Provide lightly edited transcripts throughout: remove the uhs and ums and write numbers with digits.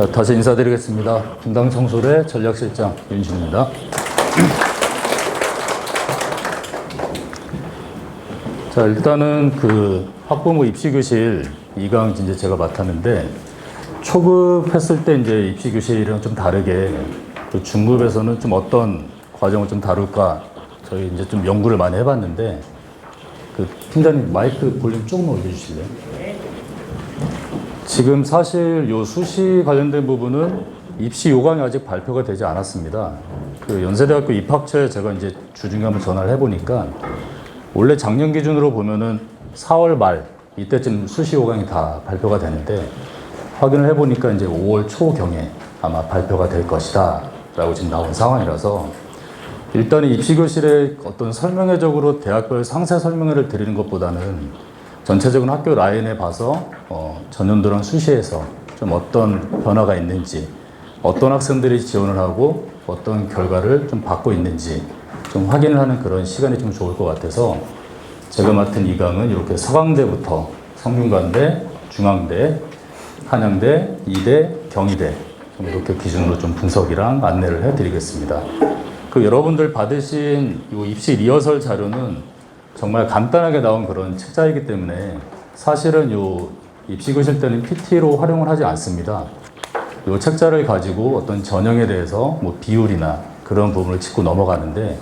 자, 다시 인사드리겠습니다. 분당 청솔의 전략실장 윤신입니다. 자, 일단은 그 학부모 입시교실 2강 이제 제가 맡았는데, 초급했을 때 이제 입시교실이랑 좀 다르게 그 중급에서는 좀 어떤 과정을 좀 다룰까 저희 이제 좀 연구를 많이 해봤는데, 그 팀장님 마이크 볼륨 조금만 올려주실래요? 지금 사실 요 수시 관련된 부분은 입시 요강이 아직 발표가 되지 않았습니다. 그 연세대학교 입학처에 제가 이제 주중에 한번 전화를 해보니까, 원래 작년 기준으로 보면은 4월 말 이때쯤 수시 요강이 다 발표가 되는데, 확인을 해보니까 이제 5월 초경에 아마 발표가 될 것이다 라고 지금 나온 상황이라서, 일단 입시교실의 어떤 설명회적으로 대학별 상세 설명회를 드리는 것보다는 전체적인 학교 라인에 봐서 전년도랑 수시에서 좀 어떤 변화가 있는지, 어떤 학생들이 지원을 하고 어떤 결과를 좀 받고 있는지 좀 확인을 하는 그런 시간이 좀 좋을 것 같아서, 제가 맡은 2강은 이렇게 서강대부터 성균관대, 중앙대, 한양대, 이대, 경희대 좀 이렇게 기준으로 좀 분석이랑 안내를 해드리겠습니다. 그 여러분들 받으신 이 입시 리허설 자료는 정말 간단하게 나온 그런 책자이기 때문에, 사실은 요 입시교실 때는 PT로 활용을 하지 않습니다. 요 책자를 가지고 어떤 전형에 대해서 뭐 비율이나 그런 부분을 짚고 넘어가는데,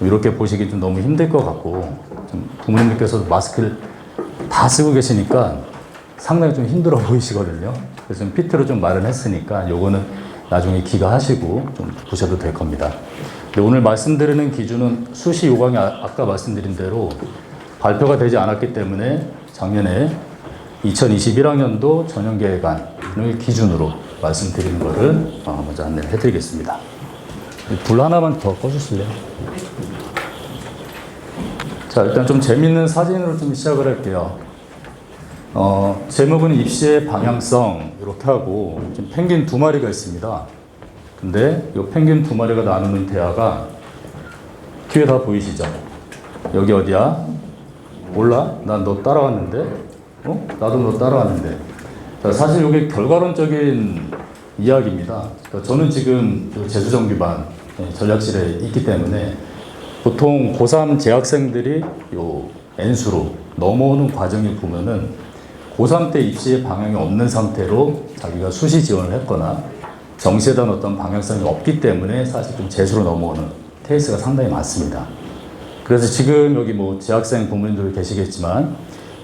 이렇게 보시기 좀 너무 힘들 것 같고, 좀 부모님들께서도 마스크를 다 쓰고 계시니까 상당히 좀 힘들어 보이시거든요. 그래서 좀 PT로 좀 말은 했으니까 요거는 나중에 기가하시고 좀 보셔도 될 겁니다. 근데 오늘 말씀드리는 기준은 수시 요강이 아까 말씀드린 대로 발표가 되지 않았기 때문에, 작년에 2021학년도 전형계획안을 기준으로 말씀드리는 것을 먼저 안내를 해드리겠습니다. 불 하나만 더 꺼주실래요? 자, 일단 좀 재밌는 사진으로 좀 시작을 할게요. 제목은 입시의 방향성 이렇게 하고, 지금 펭귄 2마리가 있습니다. 근데 이 펭귄 2마리가 나누는 대화가 뒤에 다 보이시죠? 여기 어디야? 몰라? 난 너 따라왔는데? 나도 너 따라왔는데. 자, 사실 이게 결과론적인 이야기입니다. 그러니까 저는 지금 재수정규반 전략실에 있기 때문에, 보통 고3 재학생들이 요 N수로 넘어오는 과정을 보면은 고3 때 입시의 방향이 없는 상태로 자기가 수시 지원을 했거나 정시에 대한 어떤 방향성이 없기 때문에 사실 좀 재수로 넘어오는 케이스가 상당히 많습니다. 그래서 지금 여기 뭐 재학생 부모님들 계시겠지만,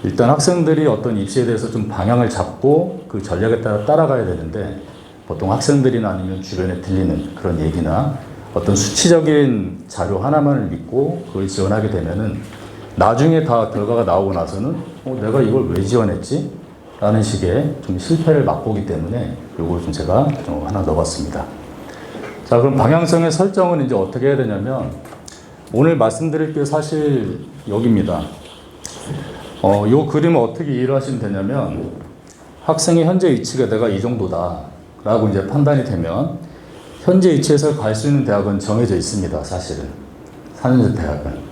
일단 학생들이 어떤 입시에 대해서 좀 방향을 잡고 그 전략에 따라 따라가야 되는데, 보통 학생들이나 아니면 주변에 들리는 그런 얘기나 어떤 수치적인 자료 하나만을 믿고 그걸 지원하게 되면은 나중에 다 결과가 나오고 나서는 내가 이걸 왜 지원했지? 라는 식의 좀 실패를 맛보기 때문에 요걸 좀 제가 좀 하나 넣어봤습니다. 자, 그럼 방향성의 설정은 이제 어떻게 해야 되냐면, 오늘 말씀드릴 게 사실 여기입니다. 요 그림을 어떻게 이해를 하시면 되냐면, 학생의 현재 위치가 내가 이 정도다 라고 이제 판단이 되면, 현재 위치에서 갈 수 있는 대학은 정해져 있습니다. 사실은 4년제 대학은.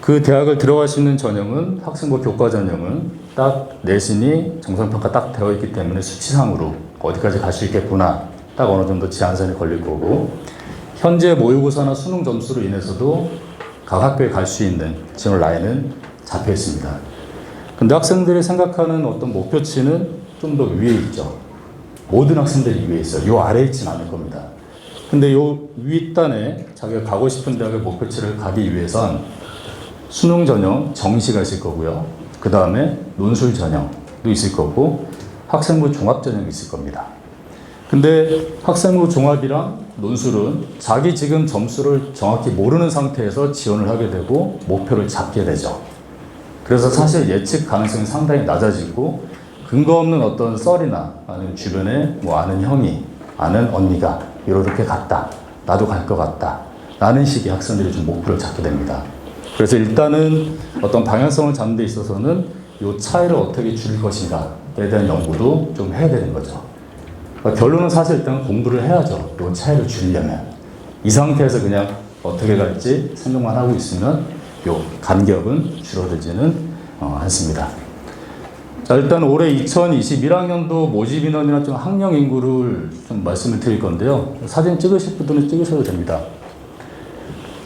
그 대학을 들어갈 수 있는 전형은, 학생부 교과 전형은 딱 내신이 정상평가 딱 되어 있기 때문에 수치상으로 어디까지 갈 수 있겠구나, 딱 어느 정도 제한선이 걸릴 거고, 현재 모의고사나 수능 점수로 인해서도 각 학교에 갈 수 있는 지원 라인은 잡혀 있습니다. 근데 학생들이 생각하는 어떤 목표치는 좀 더 위에 있죠. 모든 학생들이 위에 있어요. 요 아래에 있지는 않을 겁니다. 근데 요 윗단에 자기가 가고 싶은 대학의 목표치를 가기 위해선 수능 전형 정시가 있을 거고요. 그 다음에 논술 전형도 있을 거고, 학생부 종합 전형이 있을 겁니다. 근데 학생부 종합이랑 논술은 자기 지금 점수를 정확히 모르는 상태에서 지원을 하게 되고 목표를 잡게 되죠. 그래서 사실 예측 가능성이 상당히 낮아지고, 근거 없는 어떤 썰이나 아니면 주변에 뭐 아는 형이, 아는 언니가 이렇게 갔다, 나도 갈 것 같다 라는 식의 학생들이 좀 목표를 잡게 됩니다. 그래서 일단은 어떤 방향성을 잡는 데 있어서는 이 차이를 어떻게 줄일 것인가에 대한 연구도 좀 해야 되는 거죠. 그러니까 결론은 사실 일단 공부를 해야죠. 이 차이를 줄이려면. 이 상태에서 그냥 어떻게 갈지 생각만 하고 있으면 이 간격은 줄어들지는 않습니다. 자, 일단 올해 2021학년도 모집 인원이나 좀 학령 인구를 좀 말씀을 드릴 건데요. 사진 찍으실 분들은 찍으셔도 됩니다.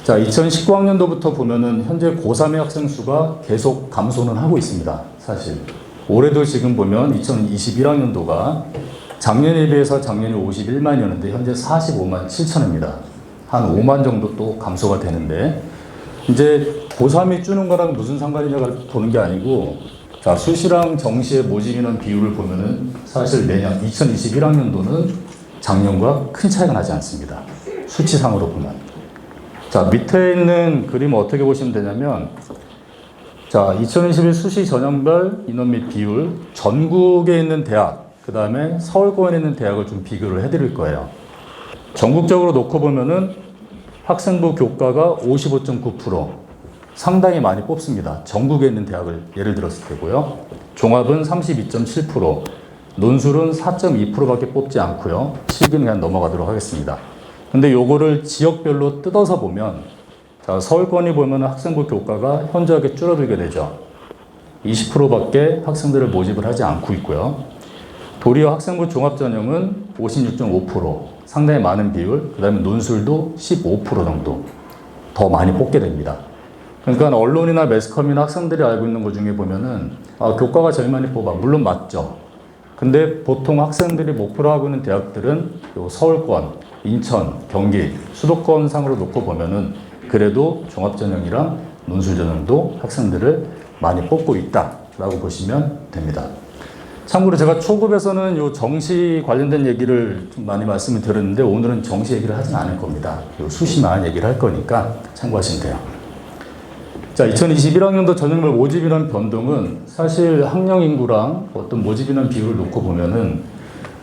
자, 2019학년도부터 보면은 현재 고3의 학생 수가 계속 감소는 하고 있습니다. 사실. 올해도 지금 보면 2021학년도가 작년에 비해서 작년에 51만이었는데 현재 45만 7천입니다. 한 5만 정도 또 감소가 되는데 이제 고3이 주는 거랑 무슨 상관이냐가 보는 게 아니고 자, 수시랑 정시의 모집 인원 비율을 보면은 사실 내년 2021학년도는 작년과 큰 차이가 나지 않습니다. 수치상으로 보면. 자, 밑에 있는 그림을 어떻게 보시면 되냐면 자, 2021 수시 전형별 인원 및 비율, 전국에 있는 대학, 그 다음에 서울권에 있는 대학을 좀 비교를 해드릴 거예요. 전국적으로 놓고 보면은 학생부 교과가 55.9%, 상당히 많이 뽑습니다. 전국에 있는 대학을 예를 들었을 때고요. 종합은 32.7%, 논술은 4.2%밖에 뽑지 않고요. 실기는 그냥 넘어가도록 하겠습니다. 근데 요거를 지역별로 뜯어서 보면 자, 서울권이 보면 학생부 교과가 현저하게 줄어들게 되죠. 20%밖에 학생들을 모집을 하지 않고 있고요. 도리어 학생부 종합전형은 56.5%, 상당히 많은 비율, 그 다음에 논술도 15% 정도 더 많이 뽑게 됩니다. 그러니까 언론이나 매스컴이나 학생들이 알고 있는 것 중에 보면은 교과가 제일 많이 뽑아. 물론 맞죠. 근데 보통 학생들이 목표로 하고 있는 대학들은 요 서울권, 인천, 경기, 수도권 상으로 놓고 보면은 그래도 종합전형이랑 논술전형도 학생들을 많이 뽑고 있다라고 보시면 됩니다. 참고로 제가 초급에서는 요 정시 관련된 얘기를 좀 많이 말씀을 드렸는데 오늘은 정시 얘기를 하진 않을 겁니다. 요 수시만 얘기를 할 거니까 참고하시면 돼요. 자, 2021학년도 전형별 모집 인원 변동은 사실 학령 인구랑 어떤 모집 인원 비율을 놓고 보면은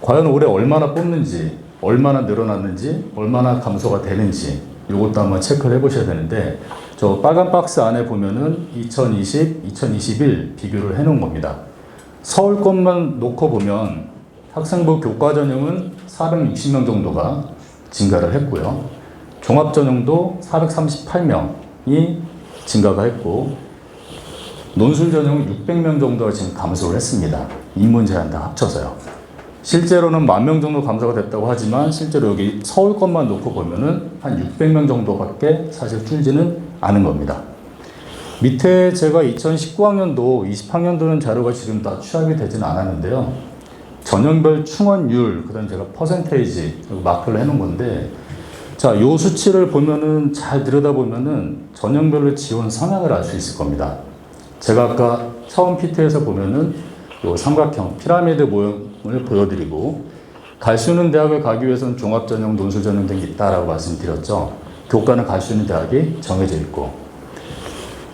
과연 올해 얼마나 뽑는지, 얼마나 늘어났는지, 얼마나 감소가 되는지 이것도 한번 체크를 해보셔야 되는데 저 빨간 박스 안에 보면은 2020, 2021 비교를 해놓은 겁니다. 서울권만 놓고 보면 학생부 교과 전형은 460명 정도가 증가를 했고요. 종합 전형도 438명이 증가가 했고 논술 전형은 600명 정도가 지금 감소를 했습니다. 인문 제한 다 합쳐서요. 실제로는 10,000명 정도 감소가 됐다고 하지만 실제로 여기 서울권만 놓고 보면은 한 600명 정도밖에 사실 줄지는 않은 겁니다. 밑에 제가 2019학년도, 20학년도는 자료가 지금 다 취합이 되지는 않았는데요. 전형별 충원율, 그 다음에 제가 퍼센테이지 마크를 해놓은 건데 자, 요 수치를 보면은 잘 들여다보면은 전형별로 지원 성향을 알 수 있을 겁니다. 제가 아까 처음 PT에서 보면은 요 삼각형 피라미드 모형을 보여드리고 갈 수 있는 대학을 가기 위해서는 종합전형, 논술전형 등이 있다라고 말씀드렸죠. 교과는 갈 수 있는 대학이 정해져 있고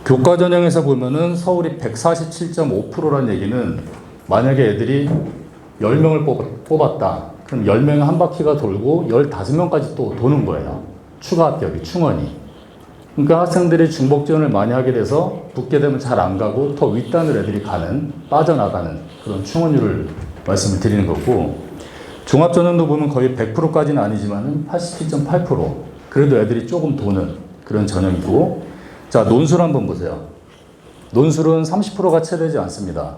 교과 전형에서 보면은 서울이 147.5%라는 얘기는 만약에 애들이 10명을 뽑았다. 그럼 10명에 한 바퀴가 돌고 15명까지 또 도는 거예요. 추가 합격이, 충원이. 그러니까 학생들이 중복 지원을 많이 하게 돼서 붙게 되면 잘 안 가고 더 윗단을 애들이 가는, 빠져나가는 그런 충원율을 말씀을 드리는 거고 종합전형도 보면 거의 100%까지는 아니지만 87.8% 그래도 애들이 조금 도는 그런 전형이고 자, 논술 한번 보세요. 논술은 30%가 채 되지 않습니다.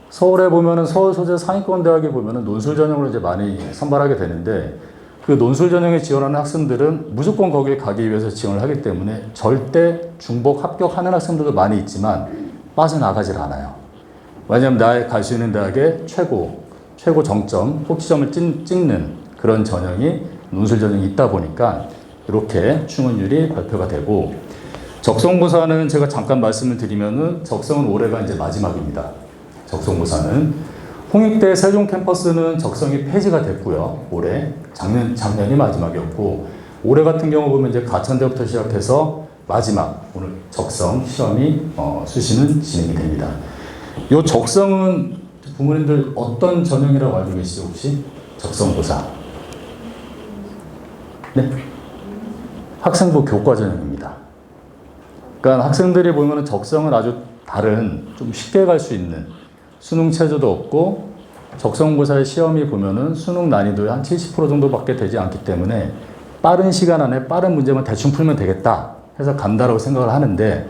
서울에 보면은 서울 소재 상위권 대학에 보면은 논술 전형으로 이제 많이 선발하게 되는데 그 논술 전형에 지원하는 학생들은 무조건 거기에 가기 위해서 지원을 하기 때문에 절대 중복 합격하는 학생들도 많이 있지만 빠져나가질 않아요. 왜냐하면 나의 갈 수 있는 대학의 최고 정점, 꼭지점을 찍는 그런 전형이 논술 전형이 있다 보니까 이렇게 충원율이 발표가 되고 적성고사는 제가 잠깐 말씀을 드리면은 적성은 올해가 이제 마지막입니다. 적성고사는 홍익대 세종 캠퍼스는 적성이 폐지가 됐고요. 올해 작년이 마지막이었고 올해 같은 경우 보면 이제 가천대부터 시작해서 마지막 오늘 적성 시험이 수시는 진행이 됩니다. 이 적성은 부모님들 어떤 전형이라고 알고 계시죠 혹시? 적성고사. 네. 학생부 교과 전형입니다. 그러니까 학생들이 보면은 적성은 아주 다른 좀 쉽게 갈 수 있는 수능 체제도 없고 적성고사의 시험이 보면은 수능 난이도의 한 70% 정도밖에 되지 않기 때문에 빠른 시간 안에 빠른 문제만 대충 풀면 되겠다 해서 간다라고 생각을 하는데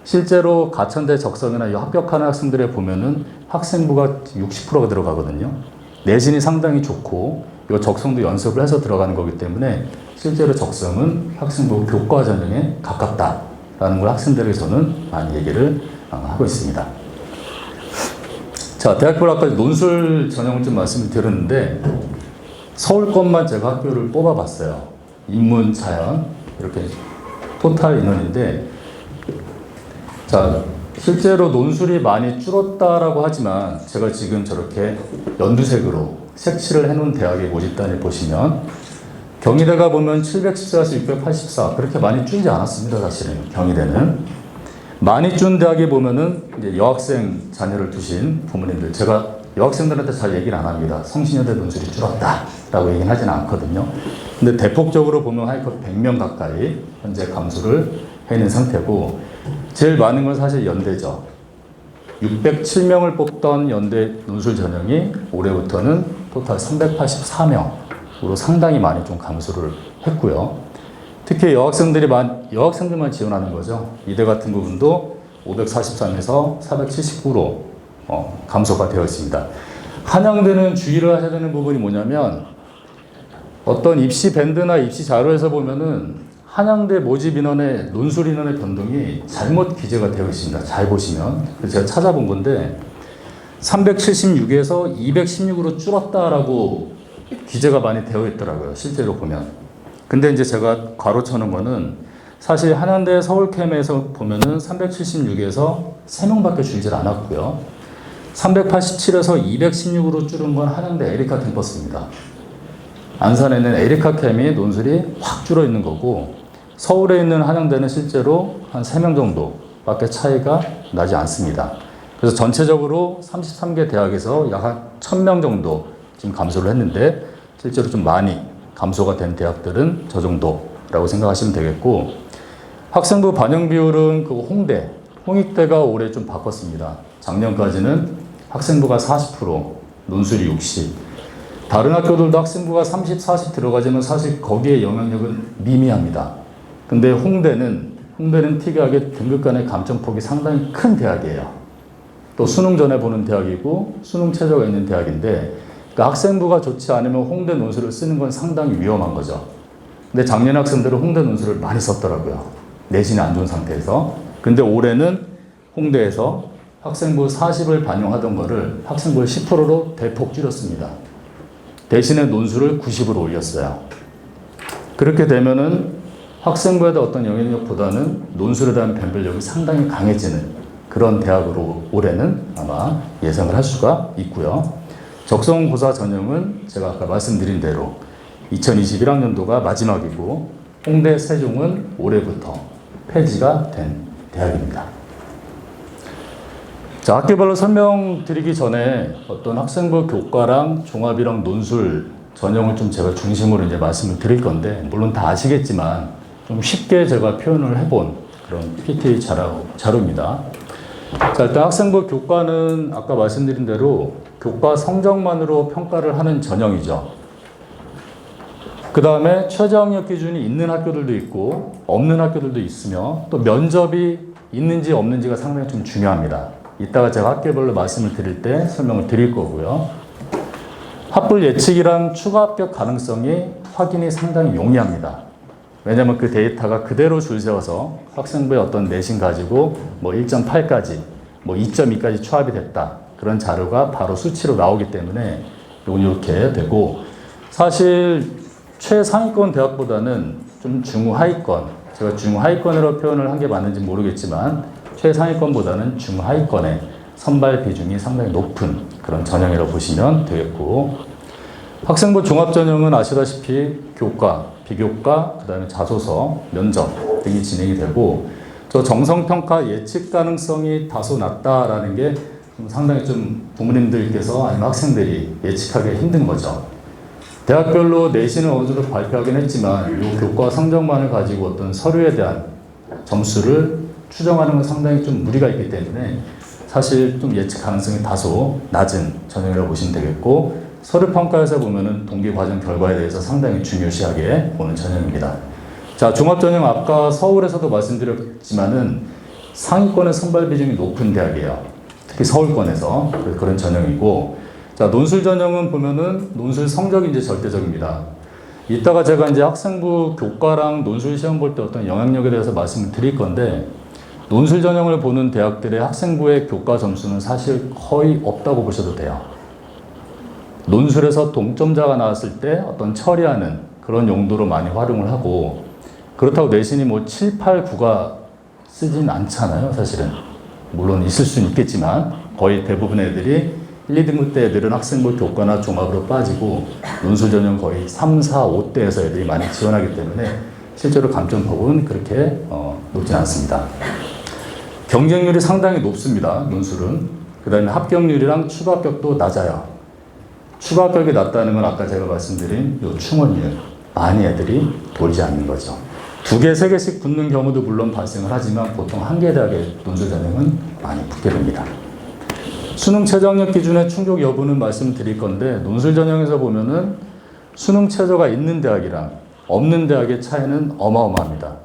실제로 가천대 적성이나 이 합격하는 학생들에 보면은 학생부가 60%가 들어가거든요. 내신이 상당히 좋고 이거 적성도 연습을 해서 들어가는 거기 때문에 실제로 적성은 학생부 교과 전형에 가깝다라는 걸 학생들에게서는 많이 얘기를 하고 있습니다. 자, 대학별 학과 논술 전형을 좀 말씀을 드렸는데 서울 것만 제가 학교를 뽑아봤어요. 인문, 자연 이렇게 토탈 인원인데 자, 실제로 논술이 많이 줄었다라고 하지만 제가 지금 저렇게 연두색으로 색칠을 해놓은 대학의 모집단을 보시면 경희대가 보면 714에서 684 그렇게 많이 줄지 않았습니다. 사실은 경희대는 많이 준 대학에 보면은 이제 여학생 자녀를 두신 부모님들 제가 여학생들한테 잘 얘기를 안 합니다. 성신여대 논술이 줄었다라고 얘기는 하진 않거든요. 근데 대폭적으로 보면 하이컷 100명 가까이 현재 감소를 해 있는 상태고 제일 많은 건 사실 연대죠. 607명을 뽑던 연대 논술 전형이 올해부터는 토탈 384명으로 상당히 많이 좀 감소를 했고요. 특히 여학생들만 지원하는 거죠. 이대 같은 부분도 543에서 479로 감소가 되어 있습니다. 한양대는 주의를 하셔야 되는 부분이 뭐냐면 어떤 입시 밴드나 입시 자료에서 보면은 한양대 모집 인원의 논술 인원의 변동이 잘못 기재가 되어 있습니다. 잘 보시면. 그래서 제가 찾아본 건데 376에서 216으로 줄었다라고 기재가 많이 되어 있더라고요. 실제로 보면. 근데 이제 제가 괄호 쳐놓은 거는 사실 한양대 서울캠에서 보면은 376에서 3명밖에 줄질 않았고요. 387에서 216으로 줄은 건 한양대 에리카 캠퍼스입니다. 안산에는 에리카 캠이 논술이 확 줄어 있는 거고 서울에 있는 한양대는 실제로 한 3명 정도밖에 차이가 나지 않습니다. 그래서 전체적으로 33개 대학에서 약 한 1000명 정도 지금 감소를 했는데 실제로 좀 많이 감소가 된 대학들은 저 정도라고 생각하시면 되겠고 학생부 반영 비율은 그 홍익대가 올해 좀 바꿨습니다. 작년까지는 학생부가 40%, 논술이 60. 다른 학교들도 학생부가 30, 40 들어가지만 사실 거기에 영향력은 미미합니다. 근데 홍대는 특이하게 등급 간의 감점폭이 상당히 큰 대학이에요. 또 수능 전에 보는 대학이고 수능 최저가 있는 대학인데 그러니까 학생부가 좋지 않으면 홍대 논술을 쓰는 건 상당히 위험한 거죠. 근데 작년 학생들은 홍대 논술을 많이 썼더라고요. 내신이 안 좋은 상태에서. 근데 올해는 홍대에서 학생부 40을 반영하던 거를 학생부를 10%로 대폭 줄였습니다. 대신에 논술을 90으로 올렸어요. 그렇게 되면은 학생부에 대한 어떤 영향력보다는 논술에 대한 변별력이 상당히 강해지는 그런 대학으로 올해는 아마 예상을 할 수가 있고요. 적성고사 전형은 제가 아까 말씀드린 대로 2021학년도가 마지막이고 홍대, 세종은 올해부터 폐지가 된 대학입니다. 자, 학교별로 설명드리기 전에 어떤 학생부 교과랑 종합이랑 논술 전형을 좀 제가 중심으로 이제 말씀을 드릴 건데 물론 다 아시겠지만 좀 쉽게 제가 표현을 해본 그런 PPT 자료입니다. 자, 일단 학생부 교과는 아까 말씀드린 대로 교과 성적만으로 평가를 하는 전형이죠. 그 다음에 최저학력 기준이 있는 학교들도 있고 없는 학교들도 있으며 또 면접이 있는지 없는지가 상당히 좀 중요합니다. 이따가 제가 학교별로 말씀을 드릴 때 설명을 드릴 거고요. 합불 예측이란 추가 합격 가능성이 확인이 상당히 용이합니다. 왜냐하면 그 데이터가 그대로 줄 세워서 학생부의 어떤 내신 가지고 뭐 1.8까지 뭐 2.2까지 추합이 됐다. 그런 자료가 바로 수치로 나오기 때문에 이렇게 되고 사실 최상위권 대학보다는 좀 중하위권 제가 중하위권으로 표현을 한 게 맞는지 모르겠지만 최상위권보다는 중하위권의 선발 비중이 상당히 높은 그런 전형이라고 보시면 되겠고 학생부 종합전형은 아시다시피 교과, 비교과, 그 다음에 자소서, 면접 등이 진행이 되고 저 정성평가 예측 가능성이 다소 낮다라는 게 상당히 좀 부모님들께서 아니면 학생들이 예측하기 힘든 거죠. 대학별로 내신을 어느 정도 발표하긴 했지만 이 교과 성적만을 가지고 어떤 서류에 대한 점수를 추정하는 건 상당히 좀 무리가 있기 때문에 사실 좀 예측 가능성이 다소 낮은 전형이라고 보시면 되겠고 서류 평가에서 보면은 동기 과정 결과에 대해서 상당히 중요시하게 보는 전형입니다. 자, 종합 전형 아까 서울에서도 말씀드렸지만은 상위권의 선발 비중이 높은 대학이에요. 특히 서울권에서 그런 전형이고, 자, 논술 전형은 보면은 논술 성적이 이제 절대적입니다. 이따가 제가 이제 학생부 교과랑 논술 시험 볼 때 어떤 영향력에 대해서 말씀을 드릴 건데, 논술 전형을 보는 대학들의 학생부의 교과 점수는 사실 거의 없다고 보셔도 돼요. 논술에서 동점자가 나왔을 때 어떤 처리하는 그런 용도로 많이 활용을 하고, 그렇다고 내신이 뭐 7, 8, 9가 쓰진 않잖아요, 사실은. 물론 있을 수는 있겠지만 거의 대부분 애들이 1, 2등급 때 애들은 학생부 교과나 종합으로 빠지고 논술 전형 거의 3, 4, 5대에서 애들이 많이 지원하기 때문에 실제로 감점폭은 그렇게 높진 않습니다. 경쟁률이 상당히 높습니다, 논술은. 그 다음에 합격률이랑 추가 합격도 낮아요. 추가 합격이 낮다는 건 아까 제가 말씀드린 요 충원율, 많이 애들이 돌지 않는 거죠. 2개, 3개씩 붙는 경우도 물론 발생을 하지만 보통 1개 대학의 논술 전형은 많이 붙게 됩니다. 수능 최저학력 기준의 충족 여부는 말씀드릴 건데, 논술 전형에서 보면은 수능 최저가 있는 대학이랑 없는 대학의 차이는 어마어마합니다.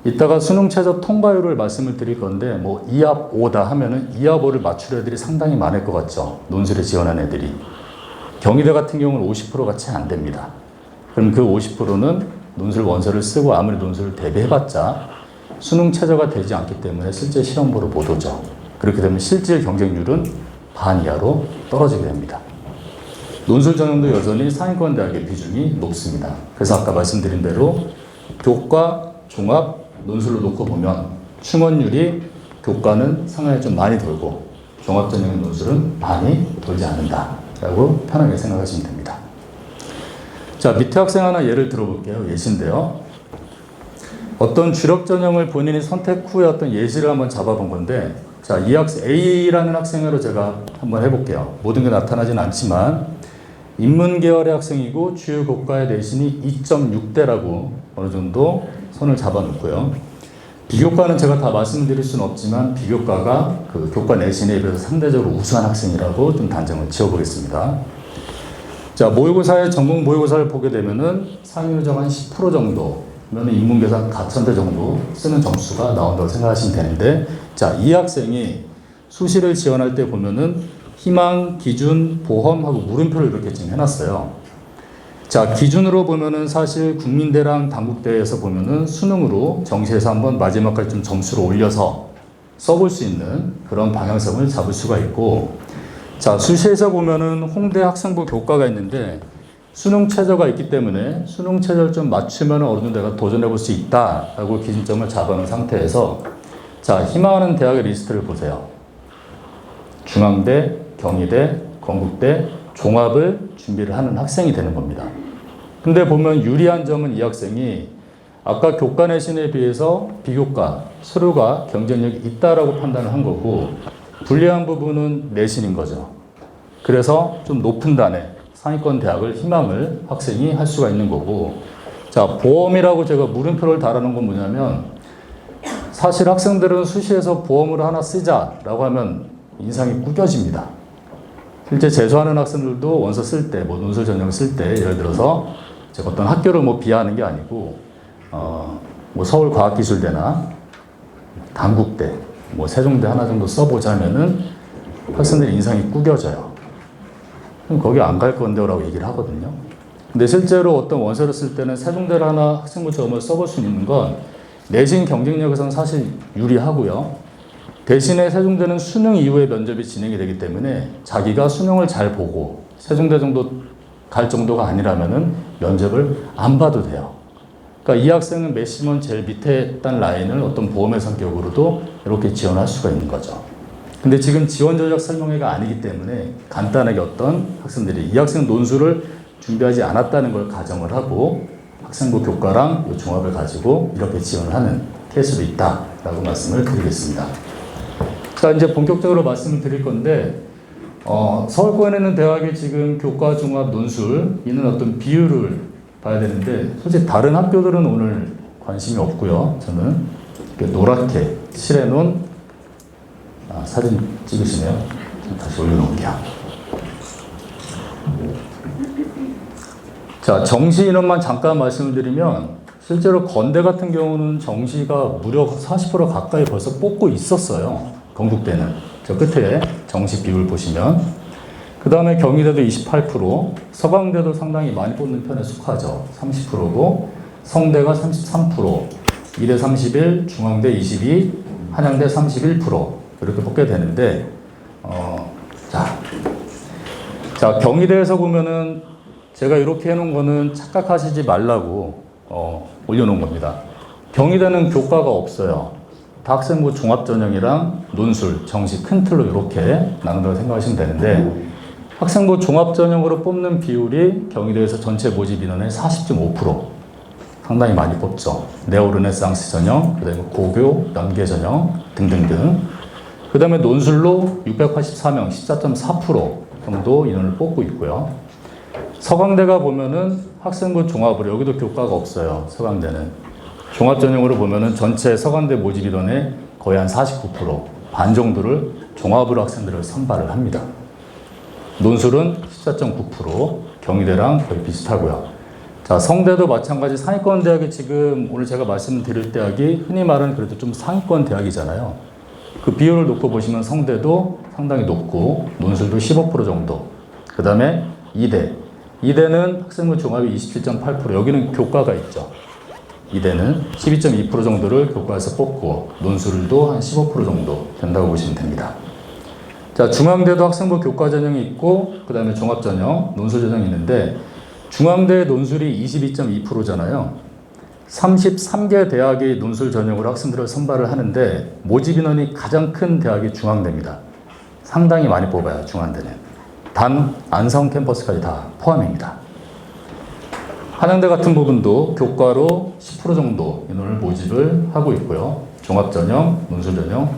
이따가 수능 최저 통과율을 말씀을 드릴 건데, 뭐 2합 5다 하면은 2합 5를 맞출 애들이 상당히 많을 것 같죠, 논술에 지원한 애들이. 경희대 같은 경우는 50%가 채 안 됩니다. 그럼 그 50%는 논술 원서를 쓰고 아무리 논술을 대비해봤자 수능 최저가 되지 않기 때문에 실제 시험 보러 못 오죠. 그렇게 되면 실질 경쟁률은 반 이하로 떨어지게 됩니다. 논술 전형도 여전히 상위권 대학의 비중이 높습니다. 그래서 아까 말씀드린 대로 교과, 종합, 논술로 놓고 보면 충원율이 교과는 상당히 좀 많이 돌고 종합 전형의 논술은 많이 돌지 않는다라고 편하게 생각하시면 됩니다. 자, 밑에 학생 하나 예를 들어볼게요. 예시인데요. 어떤 주력 전형을 본인이 선택 후에 어떤 예시를 한번 잡아본 건데, 자, 이 학생 A라는 학생으로 제가 한번 해볼게요. 모든 게 나타나진 않지만 인문 계열의 학생이고 주요 교과의 내신이 2.6대라고 어느 정도 선을 잡아놓고요. 비교과는 제가 다 말씀드릴 수는 없지만 비교과가 그 교과 내신에 비해서 상대적으로 우수한 학생이라고 좀 단정을 지어보겠습니다. 자, 모의고사의 전공 모의고사를 보게 되면은 상위 누적 한 10% 정도면 인문계산 가천대 정도 쓰는 점수가 나온다고 생각하시면 되는데, 자, 이 학생이 수시를 지원할 때 보면은 희망, 기준, 보험하고 물음표를 이렇게 지금 해놨어요. 자, 기준으로 보면은 사실 국민대랑 단국대에서 보면은 수능으로 정시에서 한번 마지막까지 좀 점수를 올려서 써볼 수 있는 그런 방향성을 잡을 수가 있고, 자, 수시에서 보면은 홍대 학생부 교과가 있는데 수능 최저가 있기 때문에 수능 최저를 좀 맞추면 어느 정도 내가 도전해 볼 수 있다라고 기준점을 잡아놓은 상태에서, 자, 희망하는 대학의 리스트를 보세요. 중앙대, 경희대, 건국대, 종합을 준비를 하는 학생이 되는 겁니다. 근데 보면 유리한 점은 이 학생이 아까 교과 내신에 비해서 비교과, 서류가 경쟁력이 있다라고 판단을 한 거고, 불리한 부분은 내신인 거죠. 그래서 좀 높은 단에 상위권 대학을 희망을 학생이 할 수가 있는 거고, 자, 보험이라고 제가 물음표를 달아놓은 건 뭐냐면, 사실 학생들은 수시에서 보험을 하나 쓰자라고 하면 인상이 구겨집니다. 실제 재수하는 학생들도 원서 쓸 때, 뭐 논술 전형 쓸 때, 예를 들어서 제가 어떤 학교를 뭐 비하하는 게 아니고, 뭐 서울과학기술대나 단국대, 뭐 세종대 하나 정도 써보자면은 학생들의 인상이 구겨져요. 그럼 거기 안 갈 건데라고 얘기를 하거든요. 근데 실제로 어떤 원서를 쓸 때는 세종대를 하나 학생부 저음을 써볼 수 있는 건 내신 경쟁력에서는 사실 유리하고요. 대신에 세종대는 수능 이후에 면접이 진행이 되기 때문에 자기가 수능을 잘 보고 세종대 정도 갈 정도가 아니라면은 면접을 안 봐도 돼요. 그러니까 이 학생은 메시먼 제일 밑에 단 라인을 어떤 보험의 성격으로도 이렇게 지원할 수가 있는 거죠. 근데 지금 지원 전략 설명회가 아니기 때문에 간단하게 어떤 학생들이 이 학생 논술을 준비하지 않았다는 걸 가정을 하고 학생부 교과랑 종합을 가지고 이렇게 지원을 하는 케이스도 있다라고 말씀을 드리겠습니다. 자, 이제 본격적으로 말씀을 드릴 건데, 서울권에 있는 대학의 지금 교과, 종합, 논술 있는 어떤 비율을 봐야 되는데, 솔직히 다른 학교들은 오늘 관심이 없고요. 저는 노랗게 칠해놓은 사진 찍으시네요. 다시 올려놓을게요. 자, 정시 인원만 잠깐 말씀을 드리면 실제로 건대 같은 경우는 정시가 무려 40% 가까이 벌써 뽑고 있었어요. 건국대는. 저 끝에 정시 비율 보시면. 그 다음에 경희대도 28%, 서강대도 상당히 많이 뽑는 편에 속하죠. 30%고, 성대가 33%, 이대 31, 중앙대 22, 한양대 31% 이렇게 뽑게 되는데, 자, 경희대에서 보면은 제가 이렇게 해놓은 거는 착각하시지 말라고 올려놓은 겁니다. 경희대는 교과가 없어요. 다 학생부 종합전형이랑 논술, 정시 큰 틀로 이렇게 나눈다고 생각하시면 되는데, 학생부 종합전형으로 뽑는 비율이 경희대에서 전체 모집 인원의 40.5%. 상당히 많이 뽑죠. 네오르네상스 전형, 그 다음에 고교, 연계 전형 등등등. 그 다음에 논술로 684명, 14.4% 정도 인원을 뽑고 있고요. 서강대가 보면은 학생부 종합으로, 여기도 교과가 없어요. 서강대는. 종합전형으로 보면은 전체 서강대 모집 인원의 거의 한 49%, 반 정도를 종합으로 학생들을 선발을 합니다. 논술은 14.9%, 경희대랑 거의 비슷하고요. 자, 성대도 마찬가지 상위권 대학이 지금 오늘 제가 말씀드릴 대학이 흔히 말하는 그래도 좀 상위권 대학이잖아요. 그 비율을 놓고 보시면 성대도 상당히 높고 논술도 15% 정도. 그 다음에 이대는 학생부 종합이 27.8%, 여기는 교과가 있죠. 이대는 12.2% 정도를 교과에서 뽑고 논술도 한 15% 정도 된다고 보시면 됩니다. 자, 중앙대도 학생부 교과 전형이 있고 그 다음에 종합 전형, 논술 전형이 있는데 중앙대 논술이 22.2%잖아요. 33개 대학이 논술 전형으로 학생들을 선발을 하는데 모집 인원이 가장 큰 대학이 중앙대입니다. 상당히 많이 뽑아요, 중앙대는. 단 안성 캠퍼스까지 다 포함입니다. 한양대 같은 부분도 교과로 10% 정도 인원을 모집을 하고 있고요. 종합 전형, 논술 전형,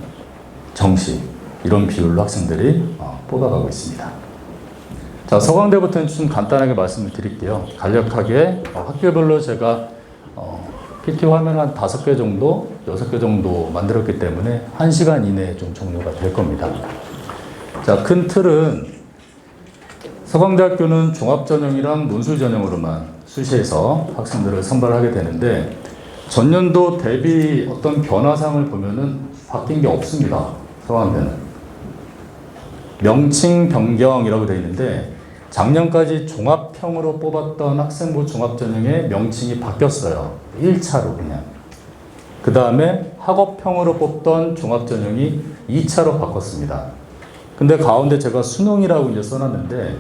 정시 이런 비율로 학생들이 뽑아가고 있습니다. 자, 서강대부터는 좀 간단하게 말씀을 드릴게요. 간략하게 학교별로 제가 PT 화면 한 5개 정도, 6개 정도 만들었기 때문에 1시간 이내에 좀 종료가 될 겁니다. 자, 큰 틀은 서강대학교는 종합전형이랑 논술전형으로만 수시해서 학생들을 선발하게 되는데 전년도 대비 어떤 변화상을 보면은 바뀐 게 없습니다. 서강대는. 명칭 변경이라고 되어 있는데 작년까지 종합형으로 뽑았던 학생부 종합전형의 명칭이 바뀌었어요. 1차로 그냥. 그 다음에 학업형으로 뽑던 종합전형이 2차로 바꿨습니다. 근데 가운데 제가 수능이라고 이제 써놨는데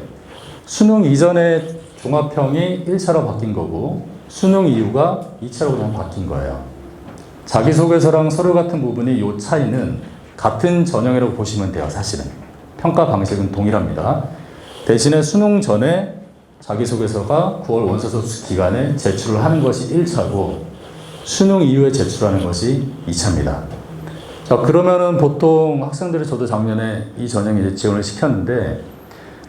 수능 이전에 종합형이 1차로 바뀐 거고 수능 이후가 2차로 그냥 바뀐 거예요. 자기소개서랑 서류 같은 부분이 이 차이는 같은 전형이라고 보시면 돼요. 사실은. 평가 방식은 동일합니다. 대신에 수능 전에 자기소개서가 9월 원서접수 기간에 제출을 하는 것이 1차고 수능 이후에 제출하는 것이 2차입니다. 자, 그러면은 보통 학생들이 저도 작년에 이 전형에 이제 지원을 시켰는데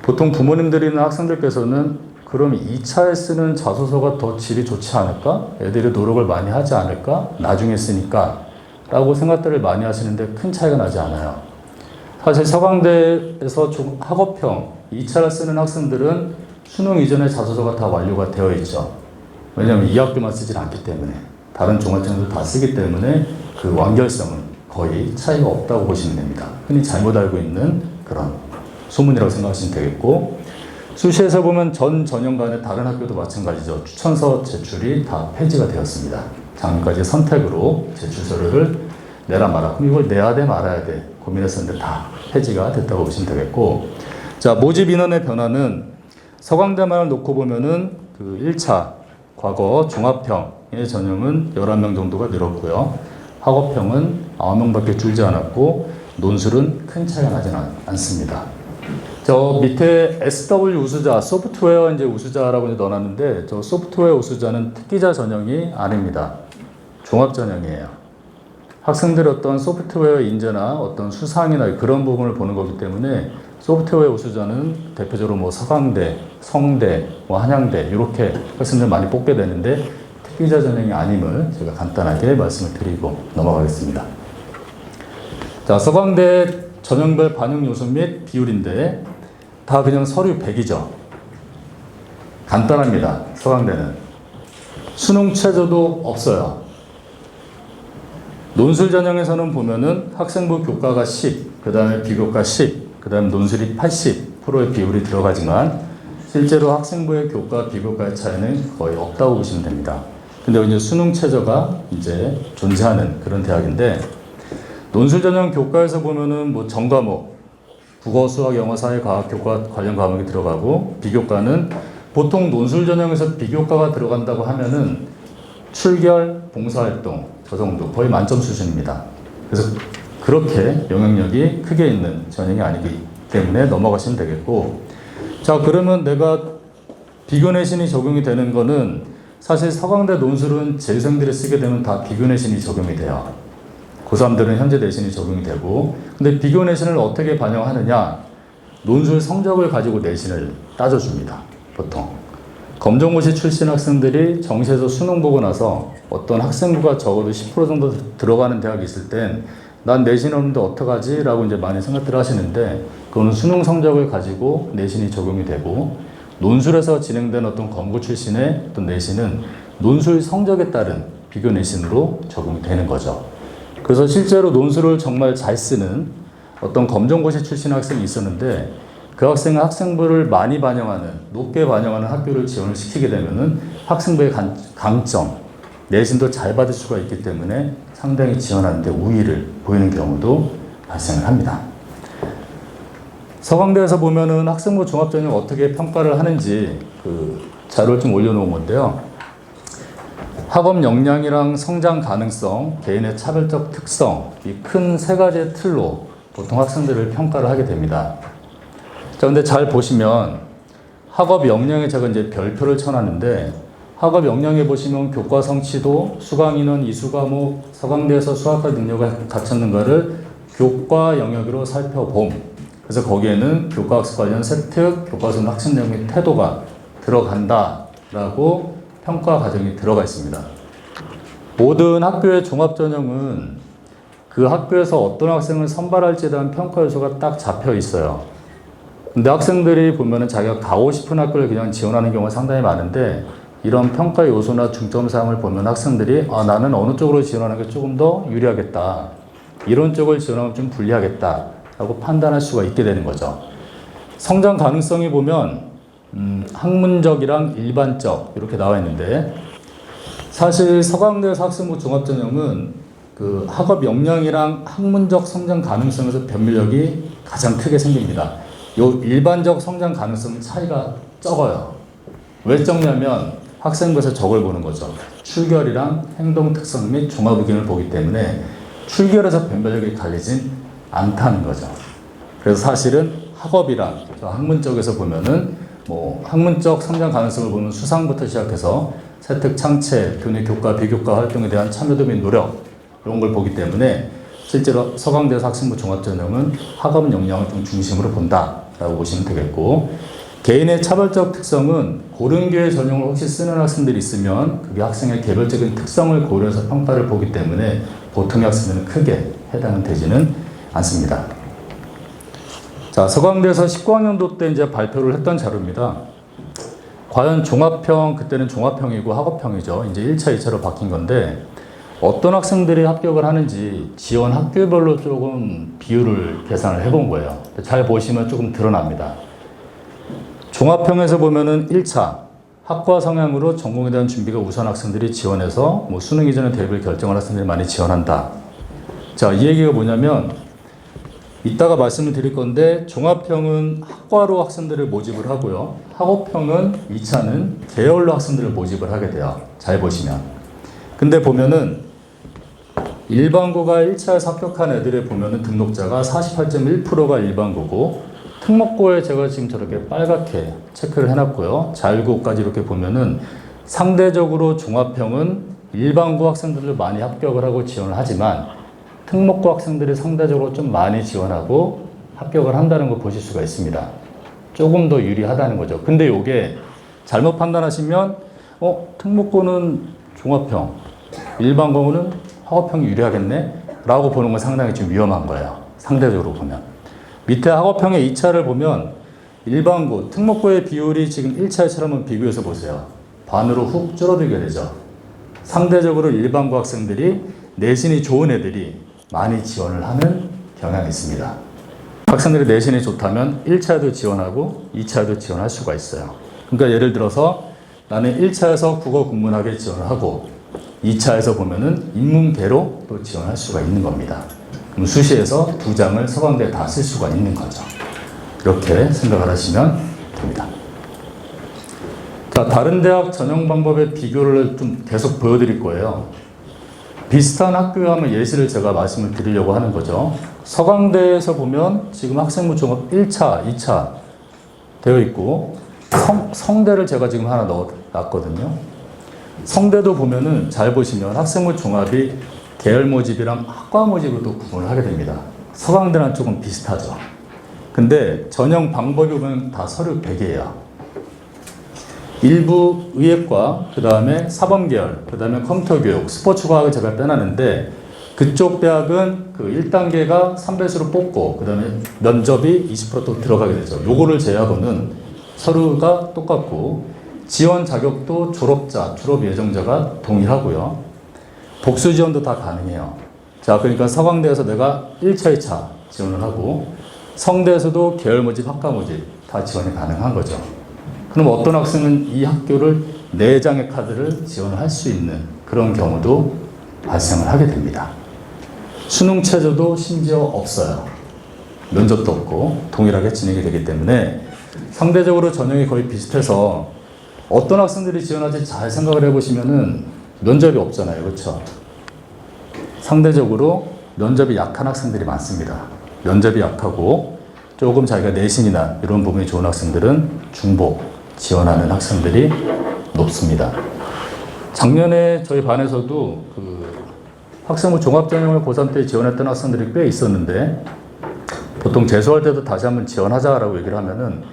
보통 부모님들이나 학생들께서는 그럼 2차에 쓰는 자소서가 더 질이 좋지 않을까? 애들이 노력을 많이 하지 않을까? 나중에 쓰니까 라고 생각들을 많이 하시는데 큰 차이가 나지 않아요. 사실 서강대에서 학업형 2차를 쓰는 학생들은 수능 이전에 자소서가 다 완료가 되어 있죠. 왜냐하면 이 학교만 쓰질 않기 때문에 다른 종합전형도 다 쓰기 때문에 그 완결성은 거의 차이가 없다고 보시면 됩니다. 흔히 잘못 알고 있는 그런 소문이라고 생각하시면 되겠고 수시에서 보면 전 전형 간의 다른 학교도 마찬가지죠. 추천서 제출이 다 폐지가 되었습니다. 작년까지 선택으로 제출 서류를 내라 마라. 그럼 이걸 내야 돼 말아야 돼 고민했었는데 다 폐지가 됐다고 보시면 되겠고 자, 모집 인원의 변화는 서강대만을 놓고 보면은 그 1차 과거 종합형의 전형은 11명 정도가 늘었고요. 학업형은 9명밖에 줄지 않았고 논술은 큰 차이가 나지는 않습니다. 저 밑에 SW 우수자, 소프트웨어 이제 우수자라고 이제 넣어놨는데 저 소프트웨어 우수자는 특기자 전형이 아닙니다. 종합 전형이에요. 학생들의 어떤 소프트웨어 인재나 어떤 수상이나 그런 부분을 보는 거기 때문에 소프트웨어 우수자는 대표적으로 뭐 서강대, 성대, 뭐 한양대 이렇게 학생들 많이 뽑게 되는데 특기자 전형이 아님을 제가 간단하게 말씀을 드리고 넘어가겠습니다. 자, 서강대 전형별 반영 요소 및 비율인데 다 그냥 서류 100이죠. 간단합니다. 서강대는. 수능 최저도 없어요. 논술 전형에서는 보면은 학생부 교과가 10, 그 다음에 비교과 10, 그 다음에 논술이 80%의 비율이 들어가지만 실제로 학생부의 교과, 비교과의 차이는 거의 없다고 보시면 됩니다. 근데 이제 수능 최저가 이제 존재하는 그런 대학인데, 논술 전형 교과에서 보면은 뭐 전과목, 국어, 수학, 영어, 사회, 과학, 교과 관련 과목이 들어가고, 비교과는 보통 논술 전형에서 비교과가 들어간다고 하면은 출결, 봉사활동 저 정도 거의 만점 수준입니다. 그래서 그렇게 영향력이 크게 있는 전형이 아니기 때문에 넘어가시면 되겠고, 자 그러면 내가 비교 내신이 적용이 되는 거는 사실 서강대 논술은 재수생들이 쓰게 되면 다 비교 내신이 적용이 돼요. 고3들은 현재 내신이 적용이 되고, 근데 비교 내신을 어떻게 반영하느냐, 논술 성적을 가지고 내신을 따져줍니다. 보통 검정고시 출신 학생들이 정시에서 수능 보고 나서 어떤 학생부가 적어도 10% 정도 들어가는 대학이 있을 땐 난 내신 없는데 어떡하지? 라고 이제 많이 생각들 하시는데, 그거는 수능 성적을 가지고 내신이 적용이 되고, 논술에서 진행된 어떤 검고 출신의 어떤 내신은 논술 성적에 따른 비교 내신으로 적용이 되는 거죠. 그래서 실제로 논술을 정말 잘 쓰는 어떤 검정고시 출신 학생이 있었는데, 그 학생은 학생부를 많이 반영하는, 높게 반영하는 학교를 지원을 시키게 되면은 학생부의 강점, 내신도 잘 받을 수가 있기 때문에 상당히 지원하는데 우위를 보이는 경우도 발생을 합니다. 서강대에서 보면은 학생부 종합전형 어떻게 평가를 하는지 그 자료를 좀 올려놓은 건데요. 학업 역량이랑 성장 가능성, 개인의 차별적 특성, 이 큰 세 가지의 틀로 보통 학생들을 평가를 하게 됩니다. 자, 근데 잘 보시면 학업 역량에 제가 이제 별표를 쳐놨는데, 학업 역량에 보시면 교과 성취도, 수강 인원, 이수 과목, 서강대에서 수학과 능력을 갖췄는가를 교과 영역으로 살펴봄. 그래서 거기에는 교과학습 관련 세특, 교과서는 학습 내용 및 태도가 들어간다라고 평가 과정이 들어가 있습니다. 모든 학교의 종합전형은 그 학교에서 어떤 학생을 선발할지에 대한 평가 요소가 딱 잡혀 있어요. 근데 학생들이 보면은 자기가 가고 싶은 학교를 그냥 지원하는 경우가 상당히 많은데, 이런 평가 요소나 중점 사항을 보면 학생들이 나는 어느 쪽으로 지원하는 게 조금 더 유리하겠다, 이런 쪽을 지원하면 좀 불리하겠다 라고 판단할 수가 있게 되는 거죠. 성장 가능성이 보면 학문적이랑 일반적 이렇게 나와 있는데, 사실 서강대에서 학생부 종합전형은 그 학업 역량이랑 학문적 성장 가능성에서 변별력이 가장 크게 생깁니다. 요 일반적 성장 가능성 차이가 적어요. 왜 적냐면 학생부에서 저걸 보는 거죠. 출결이랑 행동 특성 및 종합 의견을 보기 때문에 출결에서 변별력이 갈리진 않다는 거죠. 그래서 사실은 학업이랑 학문적에서 보면은 뭐 학문적 성장 가능성을 보는 수상부터 시작해서 세특, 창체, 교내 교과, 비교과 활동에 대한 참여도 및 노력, 이런 걸 보기 때문에 실제로 서강대에서 학생부 종합전형은 학업 역량을 좀 중심으로 본다라고 보시면 되겠고, 개인의 차별적 특성은 고른교의 전형을 혹시 쓰는 학생들이 있으면 그게 학생의 개별적인 특성을 고려해서 평가를 보기 때문에 보통의 학생들은 크게 해당은 되지는 않습니다. 자, 서강대에서 19학년도 때 이제 발표를 했던 자료입니다. 과연 종합평, 그때는 종합평이고 학업평이죠. 이제 1차, 2차로 바뀐 건데, 어떤 학생들이 합격을 하는지 지원 학교별로 조금 비율을 계산을 해본 거예요. 잘 보시면 조금 드러납니다. 종합평에서 보면은 1차, 학과 성향으로 전공에 대한 준비가 우수한 학생들이 지원해서 뭐 수능 이전에 대입을 결정한 학생들이 많이 지원한다. 자, 이 얘기가 뭐냐면, 이따가 말씀을 드릴 건데, 종합평은 학과로 학생들을 모집을 하고요. 학업평은 2차는 계열로 학생들을 모집을 하게 돼요. 잘 보시면. 근데 보면은 일반고가 1차에서 합격한 애들에 보면은 등록자가 48.1%가 일반고고, 특목고에 제가 지금 저렇게 빨갛게 체크를 해놨고요. 자율고까지 이렇게 보면은 상대적으로 종합평은 일반고 학생들을 많이 합격을 하고 지원을 하지만 특목고 학생들이 상대적으로 좀 많이 지원하고 합격을 한다는 걸 보실 수가 있습니다. 조금 더 유리하다는 거죠. 근데 이게 잘못 판단하시면 특목고는 종합평, 일반고는 학업평이 유리하겠네? 라고 보는 건 상당히 좀 위험한 거예요. 상대적으로 보면. 밑에 학업평의 2차를 보면 일반고, 특목고의 비율이 지금 1차처럼 비교해서 보세요. 반으로 훅 줄어들게 되죠. 상대적으로 일반고 학생들이 내신이 좋은 애들이 많이 지원을 하는 경향이 있습니다. 학생들이 내신이 좋다면 1차에도 지원하고 2차에도 지원할 수가 있어요. 그러니까 예를 들어서 나는 1차에서 국어 국문학에 지원을 하고 2차에서 보면은 인문계로 또 지원할 수가 있는 겁니다. 그럼 수시에서 2장을 서강대에 다 쓸 수가 있는 거죠. 이렇게 생각을 하시면 됩니다. 자, 다른 대학 전형 방법의 비교를 좀 계속 보여드릴 거예요. 비슷한 학교에 한번 예시를 제가 말씀을 드리려고 하는 거죠. 서강대에서 보면 지금 학생부 종합 1차, 2차 되어 있고 성대를 제가 지금 하나 넣어놨거든요. 성대도 보면은 잘 보시면 학생부 종합이 계열 모집이랑 학과 모집으로 또 구분을 하게 됩니다. 서강대랑 조금 비슷하죠. 근데 전형 방법이 보면 다 서류 100이에요. 일부 의예과, 그 다음에 사범계열, 그 다음에 컴퓨터교육, 스포츠과학을 제가 빼놨는데 그쪽 대학은 그 1단계가 3배수로 뽑고 그 다음에 면접이 20%또 들어가게 되죠. 요거를 제외하고는 서류가 똑같고 지원 자격도 졸업자, 졸업 예정자가 동일하고요. 복수 지원도 다 가능해요. 자, 그러니까 서강대에서 내가 1차, 2차 지원을 하고 성대에서도 계열 모집, 학과 모집 다 지원이 가능한 거죠. 그럼 어떤 학생은 이 학교를 4장의 카드를 지원을 할 수 있는 그런 경우도 발생을 하게 됩니다. 수능 최저도 심지어 없어요. 면접도 없고 동일하게 진행이 되기 때문에 상대적으로 전형이 거의 비슷해서 어떤 학생들이 지원할지 잘 생각을 해보시면은 면접이 없잖아요. 그렇죠? 상대적으로 면접이 약한 학생들이 많습니다. 면접이 약하고 조금 자기가 내신이나 이런 부분이 좋은 학생들은 중복 지원하는 학생들이 높습니다. 작년에 저희 반에서도 그 학생부 종합전형을 고3 때 지원했던 학생들이 꽤 있었는데 보통 재수할 때도 다시 한번 지원하자라고 얘기를 하면은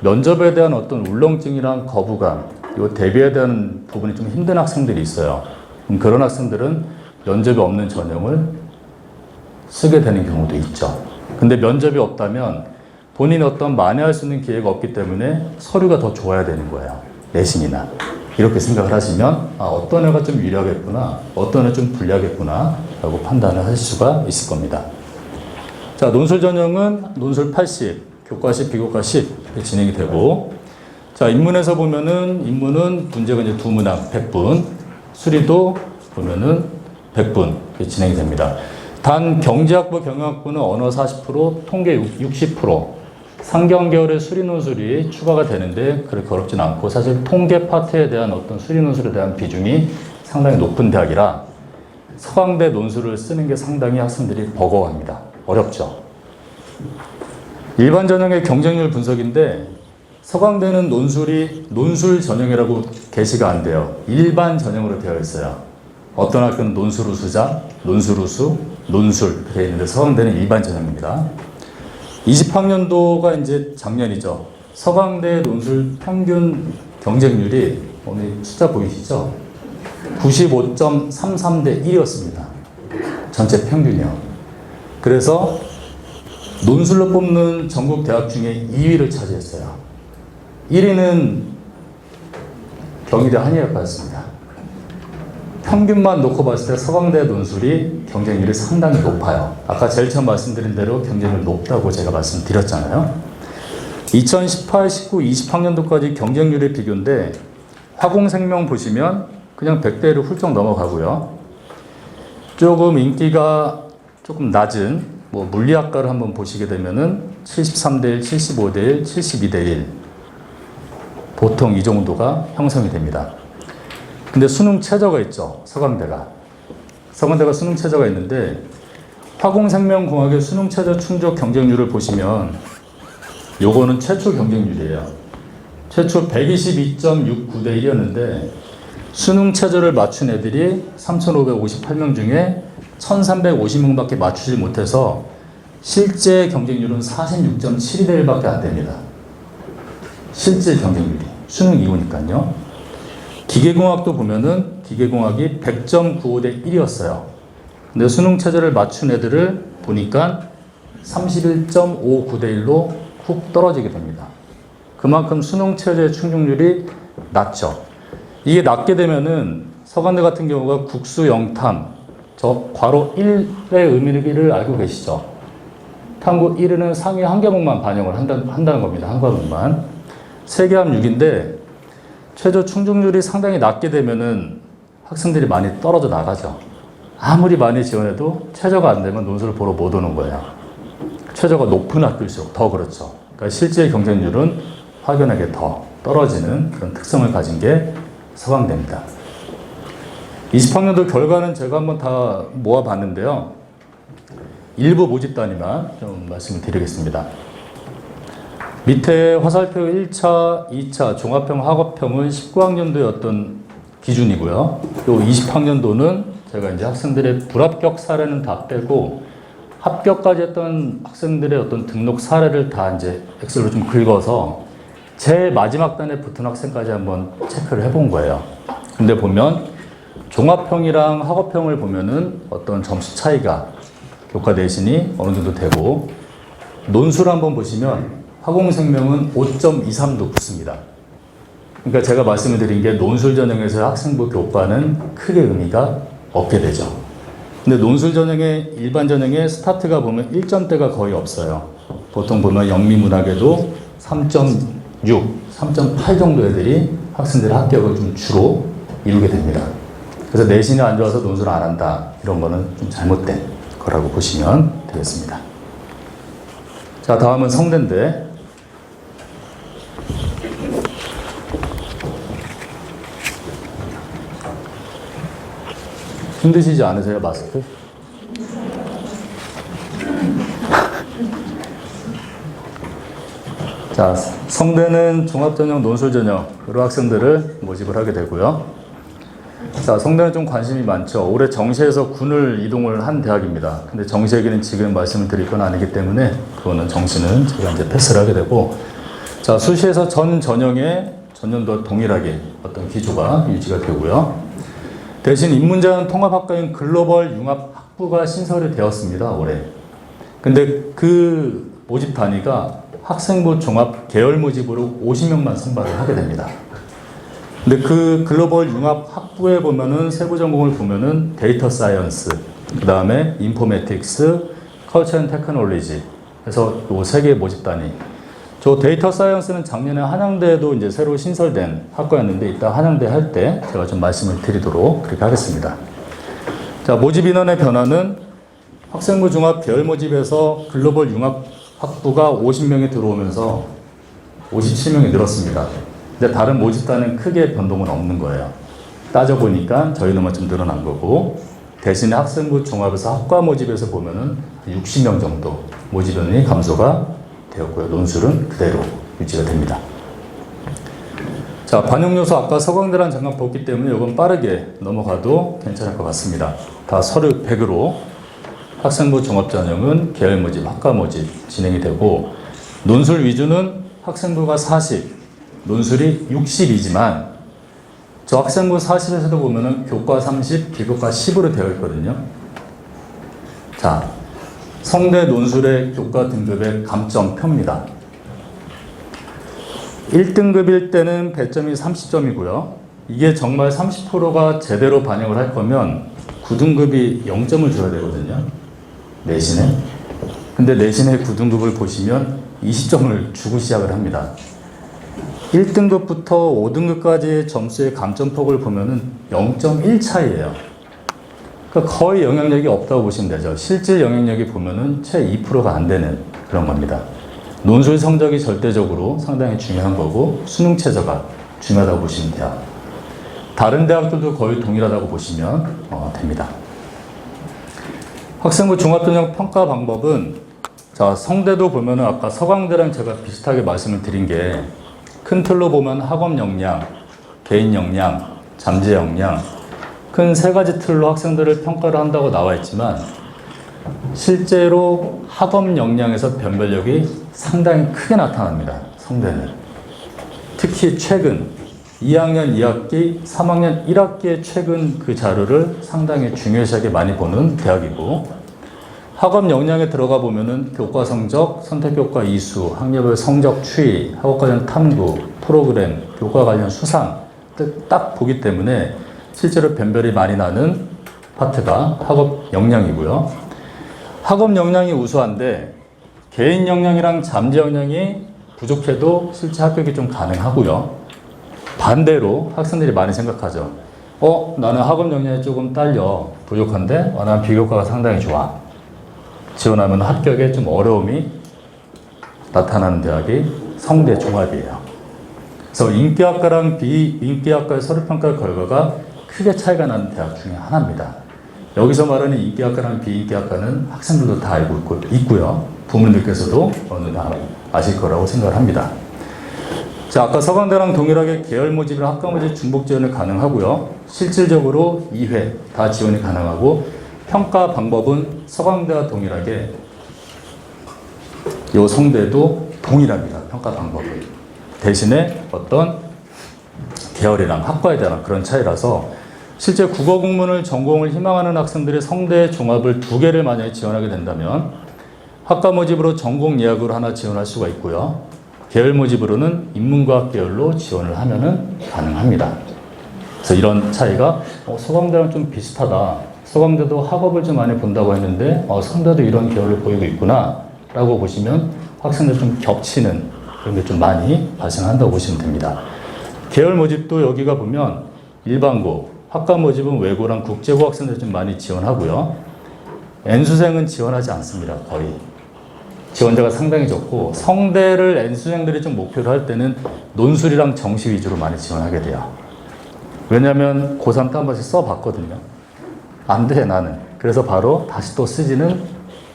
면접에 대한 어떤 울렁증이랑 거부감, 이 대비에 대한 부분이 좀 힘든 학생들이 있어요. 그런 학생들은 면접이 없는 전형을 쓰게 되는 경우도 있죠. 근데 면접이 없다면 본인이 어떤 만회할 수 있는 기회가 없기 때문에 서류가 더 좋아야 되는 거예요. 내신이나. 이렇게 생각을 하시면 어떤 애가 좀 유리하겠구나, 어떤 애 좀 불리하겠구나 라고 판단을 하실 수가 있을 겁니다. 자, 논술 전형은 논술 80, 교과 10, 비교과 10 이렇게 진행이 되고 자, 인문에서 보면은 인문은 문제가 이제 2문항 100분, 수리도 보면은 100분 이렇게 진행이 됩니다. 단 경제학부, 경영학부는 언어 40%, 통계 60%, 상경계열의 수리 논술이 추가가 되는데 그렇게 어렵진 않고 사실 통계 파트에 대한 어떤 수리 논술에 대한 비중이 상당히 높은 대학이라 서강대 논술을 쓰는 게 상당히 학생들이 버거워합니다. 어렵죠. 일반 전형의 경쟁률 분석인데 서강대는 논술 전형이라고 게시가 안 돼요. 일반 전형으로 되어 있어요. 어떤 학교는 논술 우수자, 논술 우수, 논술 되어 있는데 서강대는 일반 전형입니다. 20학년도가 이제 작년이죠. 서강대 논술 평균 경쟁률이 오늘 숫자 보이시죠? 95.33대 1이었습니다. 전체 평균이요. 그래서 논술로 뽑는 전국 대학 중에 2위를 차지했어요. 1위는 경희대 한의학과였습니다. 평균만 놓고 봤을 때 서강대 논술이 경쟁률이 상당히 높아요. 아까 제일 처음 말씀드린 대로 경쟁률이 높다고 제가 말씀드렸잖아요. 2018, 19, 20학년도까지 경쟁률의 비교인데 화공생명 보시면 그냥 100대 1을 훌쩍 넘어가고요. 조금 인기가 조금 낮은 물리학과를 한번 보시게 되면은 73대 1, 75대 1, 72대 1 보통 이 정도가 형성이 됩니다. 근데 수능 최저가 있죠. 서강대가 수능 최저가 있는데 화공생명공학의 수능 최저 충족 경쟁률을 보시면 요거는 최초 경쟁률이에요. 최초 122.69대 1이었는데 수능 최저를 맞춘 애들이 3,558명 중에 1,350명밖에 맞추지 못해서 실제 경쟁률은 46.72대 1밖에 안 됩니다. 실제 경쟁률이 수능 이후니까요. 기계공학도 보면은 기계공학이 100.95대 1이었어요. 근데 수능 최저를 맞춘 애들을 보니까 31.59대 1로 훅 떨어지게 됩니다. 그만큼 수능 최저의 충족률이 낮죠. 이게 낮게 되면은 서강대 같은 경우가 국수 영탐, 저 괄호 1의 의미를 알고 계시죠? 탐구 1은 상위 한 과목만 반영을 한다는 겁니다. 한 과목만. 세계합 6인데 최저 충족률이 상당히 낮게 되면은 학생들이 많이 떨어져 나가죠. 아무리 많이 지원해도 최저가 안 되면 논술을 보러 못 오는 거예요. 최저가 높은 학교일수록 더 그렇죠. 그러니까 실제 경쟁률은 확연하게 더 떨어지는 그런 특성을 가진 게 서강대입니다. 20학년도 결과는 제가 한번 다 모아봤는데요. 일부 모집 단위만 좀 말씀을 드리겠습니다. 밑에 화살표 1차, 2차 종합형 학업형은 19학년도의 어떤 기준이고요. 요 20학년도는 제가 이제 학생들의 불합격 사례는 다 빼고 합격까지 했던 학생들의 어떤 등록 사례를 다 이제 엑셀로 좀 긁어서 제일 마지막 단에 붙은 학생까지 한번 체크를 해본 거예요. 근데 보면 종합형이랑 학업형을 보면은 어떤 점수 차이가 교과 내신이 어느 정도 되고 논술 한번 보시면 화공생명은 5.23도 붙습니다. 그러니까 제가 말씀을 드린 게 논술 전형에서 학생부 교과는 크게 의미가 없게 되죠. 근데 논술 전형의 일반 전형의 스타트가 보면 1점대가 거의 없어요. 보통 보면 영미문학에도 3.6, 3.8 정도 애들이 학생들의 합격을 좀 주로 이루게 됩니다. 그래서 내신이 안 좋아서 논술을 안 한다. 이런 거는 좀 잘못된 거라고 보시면 되겠습니다. 자, 다음은 성대인데 힘드시지 않으세요, 마스크? 자, 성대는 종합전형, 논술전형으로 학생들을 모집을 하게 되고요. 자, 성대는 좀 관심이 많죠. 올해 정시에서 군을 이동을 한 대학입니다. 근데 정시 얘기는 지금 말씀을 드릴 건 아니기 때문에 그거는 정시는 제가 이제 패스를 하게 되고, 자, 수시에서 전 전형의 전년도와 동일하게 어떤 기조가 유지가 되고요. 대신 인문자연 통합학과인 글로벌 융합학부가 신설이 되었습니다, 올해. 근데 그 모집 단위가 학생부 종합 계열 모집으로 50명만 선발을 하게 됩니다. 근데 그 글로벌 융합학부에 보면은 세부 전공을 보면은 데이터 사이언스, 그 다음에 인포메틱스, 컬처 앤 테크놀로지. 그래서 요 세 개의 모집 단위. 저 데이터 사이언스는 작년에 한양대에도 이제 새로 신설된 학과였는데 이따 한양대 할 때 제가 좀 말씀을 드리도록 그렇게 하겠습니다. 자, 모집 인원의 변화는 학생부 종합 계열 모집에서 글로벌 융합 학부가 50명이 들어오면서 57명이 늘었습니다. 근데 다른 모집단은 크게 변동은 없는 거예요. 따져보니까 저희는 좀 늘어난 거고, 대신에 학생부 종합에서 학과 모집에서 보면은 60명 정도 모집 인원이 감소가 되었고요. 논술은 그대로 유지가 됩니다. 자, 반영 요소 아까 서강대란 잠깐 봤기 때문에 이건 빠르게 넘어가도 괜찮을 것 같습니다. 다 서류 100으로 학생부 종합전형은 계열 모집, 학과 모집 진행이 되고, 논술 위주는 학생부가 40, 논술이 60이지만 저 학생부 40에서도 보면은 교과 30, 비교과 10으로 되어 있거든요. 자, 성대 논술의 교과 등급의 감점표입니다. 1등급일 때는 배점이 30점이고요. 이게 정말 30%가 제대로 반영을 할 거면 9등급이 0점을 줘야 되거든요. 내신에. 근데 내신의 9등급을 보시면 20점을 주고 시작을 합니다. 1등급부터 5등급까지의 점수의 감점폭을 보면은 0.1 차이예요. 그러니까 거의 영향력이 없다고 보시면 되죠. 실질 영향력이 보면은 채 2%가 안 되는 그런 겁니다. 논술 성적이 절대적으로 상당히 중요한 거고, 수능 최저가 중요하다고 보시면 돼요. 다른 대학들도 거의 동일하다고 보시면 됩니다. 학생부 종합전형 평가 방법은, 자, 성대도 보면은 아까 서강대랑 제가 비슷하게 말씀을 드린 게, 큰 틀로 보면 학업 역량, 개인 역량, 잠재 역량, 큰 세 가지 틀로 학생들을 평가를 한다고 나와 있지만, 실제로 학업 역량에서 변별력이 상당히 크게 나타납니다. 성대는. 특히 최근 2학년 2학기, 3학년 1학기의 최근 그 자료를 상당히 중요시하게 많이 보는 대학이고, 학업 역량에 들어가 보면은 교과 성적, 선택교과 이수, 학력별 성적 추이, 학업 관련 탐구, 프로그램, 교과 관련 수상 딱 보기 때문에 실제로 변별이 많이 나는 파트가 학업 역량이고요. 학업 역량이 우수한데 개인 역량이랑 잠재 역량이 부족해도 실제 합격이 좀 가능하고요. 반대로 학생들이 많이 생각하죠. 나는 학업 역량이 조금 딸려 부족한데 난 비교과가 상당히 좋아. 지원하면 합격에 좀 어려움이 나타나는 대학이 성대 종합이에요. 그래서 인기학과랑 비인기학과의 서류평가 결과가 크게 차이가 나는 대학 중에 하나입니다. 여기서 말하는 인기학과랑 비인기학과는 학생들도 다 알고 있고요. 부모님들께서도 어느 정도 아실 거라고 생각을 합니다. 자, 아까 서강대랑 동일하게 계열 모집이나 학과 모집 중복 지원이 가능하고요. 실질적으로 2회 다 지원이 가능하고 평가 방법은 서강대와 동일하게 요 성대도 동일합니다. 평가 방법은. 대신에 어떤 계열이랑 학과에 대한 그런 차이라서 실제 국어 공문을 전공을 희망하는 학생들이 성대 종합을 2개를 만약에 지원하게 된다면 학과 모집으로 전공 예약으로 하나 지원할 수가 있고요. 계열 모집으로는 인문과학 계열로 지원을 하면은 가능합니다. 그래서 이런 차이가 서강대랑 좀 비슷하다. 서강대도 학업을 좀 많이 본다고 했는데 성대도 이런 계열을 보이고 있구나 라고 보시면 학생들 좀 겹치는 그런 게 좀 많이 발생한다고 보시면 됩니다. 계열 모집도 여기가 보면 일반고, 학과 모집은 외고랑 국제고 학생들 좀 많이 지원하고요. N수생은 지원하지 않습니다. 거의. 지원자가 상당히 적고 성대를 N수생들이 좀 목표로 할 때는 논술이랑 정시 위주로 많이 지원하게 돼요. 왜냐하면 고3 때 한 번씩 써봤거든요. 안 돼, 나는. 그래서 바로 다시 또 쓰지는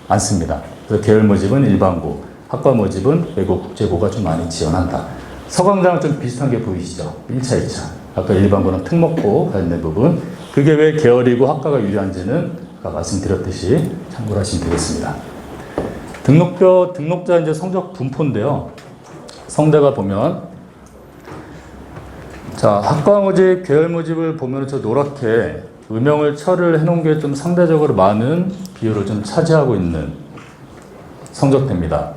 않습니다. 그래서 계열 모집은 일반고, 학과 모집은 외고, 국제고가 좀 많이 지원한다. 서강대랑 좀 비슷한 게 보이시죠? 1차, 2차. 아까 일반고는 특목고 관련된 부분. 그게 왜 계열이고 학과가 유리한지는 아까 말씀드렸듯이 참고를 하시면 되겠습니다. 등록자 이제 성적 분포인데요. 성대가 보면, 자, 학과 모집, 계열 모집을 보면 저 노랗게 음영을 처리를 해놓은 게 좀 상대적으로 많은 비율을 좀 차지하고 있는 성적대입니다.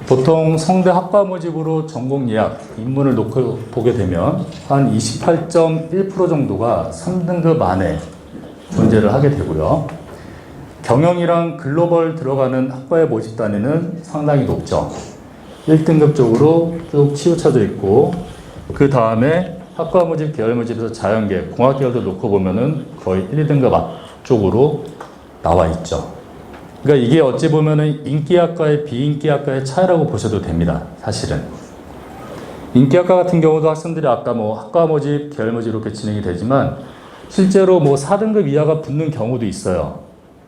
보통 성대 학과 모집으로 전공 예약, 입문을 놓고 보게 되면 한 28.1% 정도가 3등급 안에 존재를 하게 되고요. 경영이랑 글로벌 들어가는 학과의 모집 단위는 상당히 높죠. 1등급 쪽으로 쭉 치우쳐져 있고 그 다음에 학과 모집, 계열 모집에서 자연계, 공학 계열도 놓고 보면은 거의 1, 2등급 앞쪽으로 나와 있죠. 그러니까 이게 어찌 보면은 인기학과의 비인기학과의 차이라고 보셔도 됩니다. 사실은. 인기학과 같은 경우도 학생들이 아까 학과 모집, 계열 모집 이렇게 진행이 되지만 실제로 4등급 이하가 붙는 경우도 있어요.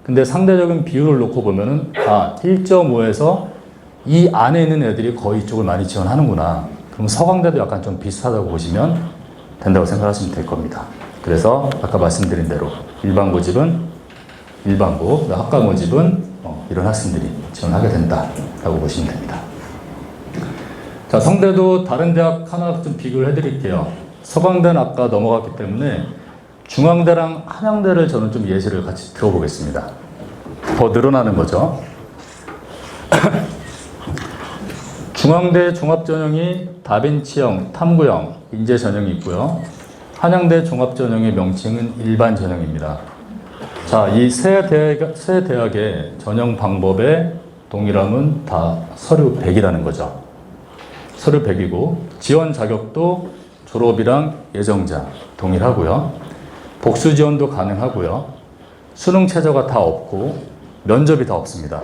근데 상대적인 비율을 놓고 보면은 1.5에서 이 안에 있는 애들이 거의 이쪽을 많이 지원하는구나. 그럼 서강대도 약간 좀 비슷하다고 보시면 된다고 생각하시면 될 겁니다. 그래서 아까 말씀드린 대로 일반 고집은 일반고, 학과 모집은 이런 학생들이 지원하게 된다라고 보시면 됩니다. 자, 성대도 다른 대학 하나 좀 비교를 해드릴게요. 서강대는 아까 넘어갔기 때문에 중앙대랑 한양대를 저는 좀 예시를 같이 들어보겠습니다. 더 늘어나는 거죠. 중앙대 종합전형이 다빈치형, 탐구형, 인재전형이 있고요. 한양대 종합전형의 명칭은 일반전형입니다. 자, 이 세 대학의 전형 방법의 동일함은 다 서류 100이라는 거죠. 서류 100이고 지원 자격도 졸업이랑 예정자 동일하고요. 복수 지원도 가능하고요. 수능 최저가 다 없고 면접이 다 없습니다.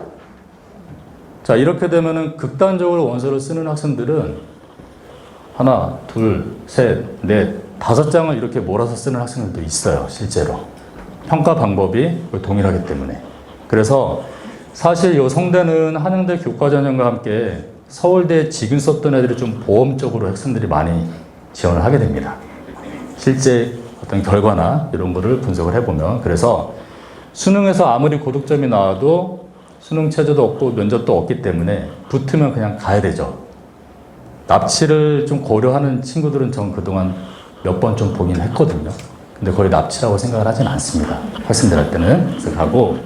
자, 이렇게 되면은 극단적으로 원서를 쓰는 학생들은 하나, 둘, 셋, 넷, 5장을 이렇게 몰아서 쓰는 학생들도 있어요. 실제로. 평가 방법이 동일하기 때문에. 그래서 사실 이 성대는 한양대 교과전형과 함께 서울대 지금 썼던 애들이 좀 보험적으로 학생들이 많이 지원을 하게 됩니다. 실제 어떤 결과나 이런 거를 분석을 해보면. 그래서 수능에서 아무리 고득점이 나와도 수능 최저도 없고 면접도 없기 때문에 붙으면 그냥 가야 되죠. 납치를 좀 고려하는 친구들은 전 그동안 몇 번 좀 보긴 했거든요. 근데 거의 납치라고 생각을 하진 않습니다. 학생들한테는. 그래서 가고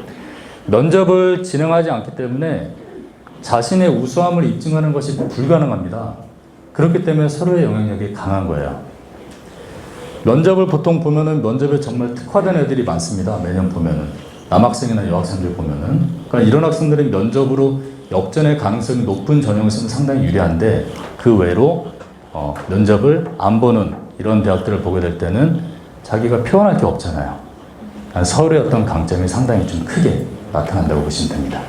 면접을 진행하지 않기 때문에 자신의 우수함을 입증하는 것이 불가능합니다. 그렇기 때문에 서로의 영향력이 강한 거예요. 면접을 보통 보면은 면접에 정말 특화된 애들이 많습니다. 매년 보면은. 남학생이나 여학생들 보면은. 그러니까 이런 학생들은 면접으로 역전의 가능성이 높은 전형성은 상당히 유리한데 그 외로 면접을 안 보는 이런 대학들을 보게 될 때는 자기가 표현할 게 없잖아요. 서울의 어떤 강점이 상당히 좀 크게 나타난다고 보시면 됩니다.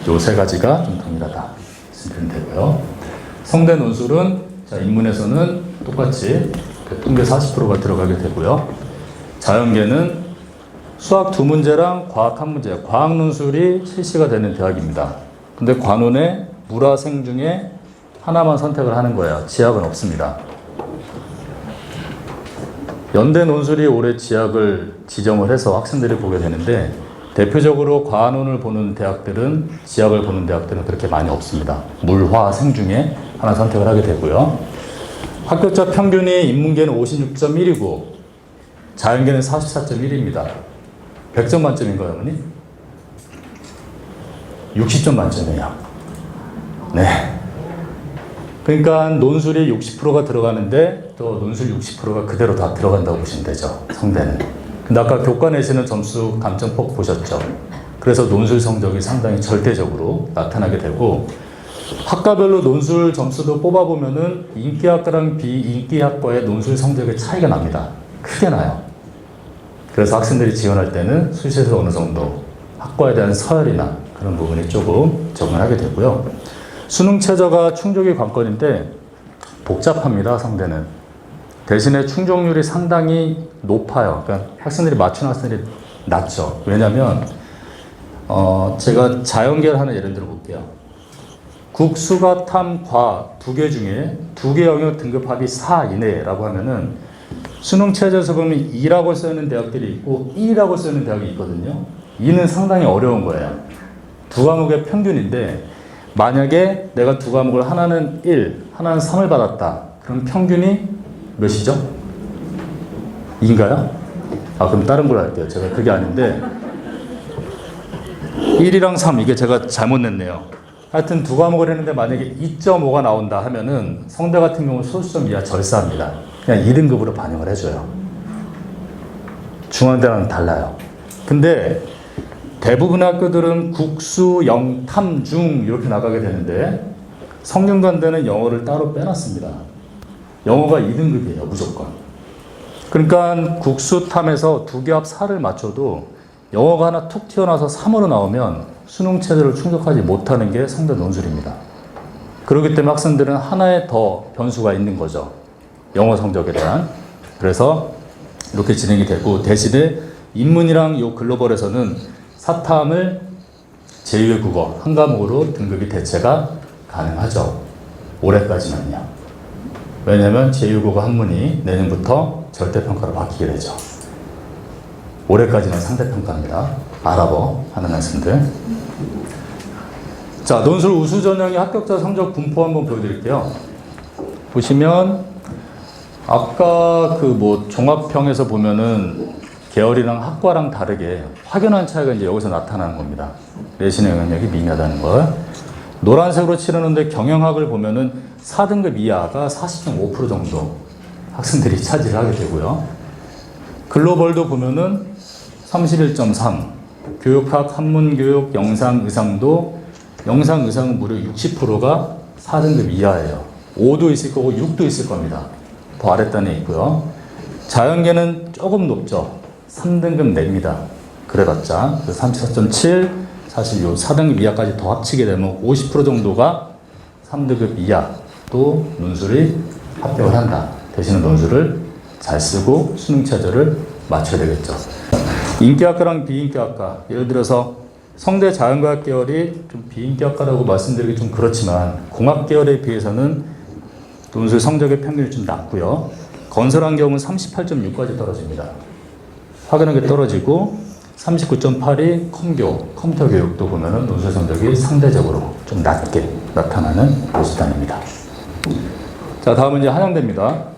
요 세 가지가 좀 동일하다 보시면 되고요. 성대 논술은 자, 인문에서는 똑같이 통계 40%가 들어가게 되고요. 자연계는 수학 2문제랑 과학 1문제, 과학 논술이 실시가 되는 대학입니다. 근데 관원에 물화생 중에 하나만 선택을 하는 거예요. 지학은 없습니다. 연대 논술이 올해 지학을 지정을 해서 학생들이 보게 되는데 대표적으로 관원을 보는 대학들은 지학을 보는 대학들은 그렇게 많이 없습니다. 물화생 중에 하나 선택을 하게 되고요. 합격자 평균이 인문계는 56.1이고 자연계는 44.1입니다. 100점 만점인가요, 어머니? 60점 만점이에요. 네. 그러니까 논술이 60%가 들어가는데 또 논술 60%가 그대로 다 들어간다고 보시면 되죠. 성대는. 근데 아까 교과 내시는 점수 감점폭 보셨죠? 그래서 논술 성적이 상당히 절대적으로 나타나게 되고 학과별로 논술 점수도 뽑아보면은 인기학과랑 비인기학과의 논술 성적의 차이가 납니다. 크게 나요. 그래서 학생들이 지원할 때는 수시에서 어느 정도 학과에 대한 서열이나 그런 부분이 조금 적응하게 되고요. 수능 최저가 충족이 관건인데 복잡합니다. 성대는. 대신에 충족률이 상당히 높아요. 그러니까 학생들이 맞추는 학생들이 낮죠. 왜냐하면 제가 자연계를 하나 예를 들어 볼게요. 국, 수가, 탐, 과 두 개 중에 두 개 영역 등급 합이 4 이내라고 하면은 수능 최저에서 보면 2라고 써있는 대학들이 있고 1이라고 써있는 대학이 있거든요. 2는 상당히 어려운 거예요. 두 과목의 평균인데 만약에 내가 두 과목을 하나는 1, 하나는 3을 받았다. 그럼 평균이 몇이죠? 2인가요? 그럼 다른 걸 할게요. 제가 그게 아닌데 1이랑 3 이게 제가 잘못 냈네요. 하여튼 두 과목을 했는데 만약에 2.5가 나온다 하면은 성대 같은 경우는 소수점 이하 절사합니다. 그냥 2등급으로 반영을 해줘요. 중앙대랑 달라요. 근데 대부분의 학교들은 국수, 영, 탐, 중 이렇게 나가게 되는데 성균관대는 영어를 따로 빼놨습니다. 영어가 2등급이에요. 무조건. 그러니까 국수, 탐에서 두 개 합 4를 맞춰도 영어가 하나 툭 튀어나와서 3으로 나오면 수능 체제를 충족하지 못하는 게 성대 논술입니다. 그렇기 때문에 학생들은 하나의 더 변수가 있는 거죠. 영어 성적에 대한. 그래서 이렇게 진행이 되고 대신에 인문이랑 요 글로벌에서는 사탐을 제2외 국어 한 과목으로 등급이 대체가 가능하죠. 올해까지는요. 왜냐하면 제2외 국어 한문이 내년부터 절대평가로 바뀌게 되죠. 올해까지는 상대평가입니다. 알아보 하는 말씀들. 자, 논술 우수 전형의 합격자 성적 분포 한번 보여드릴게요. 보시면 아까 종합평에서 보면은 계열이랑 학과랑 다르게 확연한 차이가 이제 여기서 나타나는 겁니다. 내신의 영향력이 미미하다는 걸. 노란색으로 칠하는데 경영학을 보면은 4등급 이하가 40.5% 정도 학생들이 차지를 하게 되고요. 글로벌도 보면은 31.3, 교육학, 한문교육, 영상의상도 영상의상은 무려 60%가 4등급 이하예요. 5도 있을 거고 6도 있을 겁니다. 더 아랫단에 있고요. 자연계는 조금 높죠. 3등급 냅니다. 그래봤자 34.7, 사실 요 4등급 이하까지 더 합치게 되면 50% 정도가 3등급 이하 또 논술이 합격을 한다. 대신에 논술을 잘 쓰고 수능 체제를 맞춰야 되겠죠. 인기학과랑 비인기학과, 예를 들어서 성대 자연과학 계열이 좀 비인기학과라고 말씀드리기 좀 그렇지만 공학 계열에 비해서는 논술 성적의 평균이 좀 낮고요. 건설한 경우는 38.6까지 떨어집니다. 확연하게 떨어지고 39.8이 컴퓨터 교육도 보면은 논술 성적이 상대적으로 좀 낮게 나타나는 모습단입니다. 자, 다음은 이제 한양대입니다.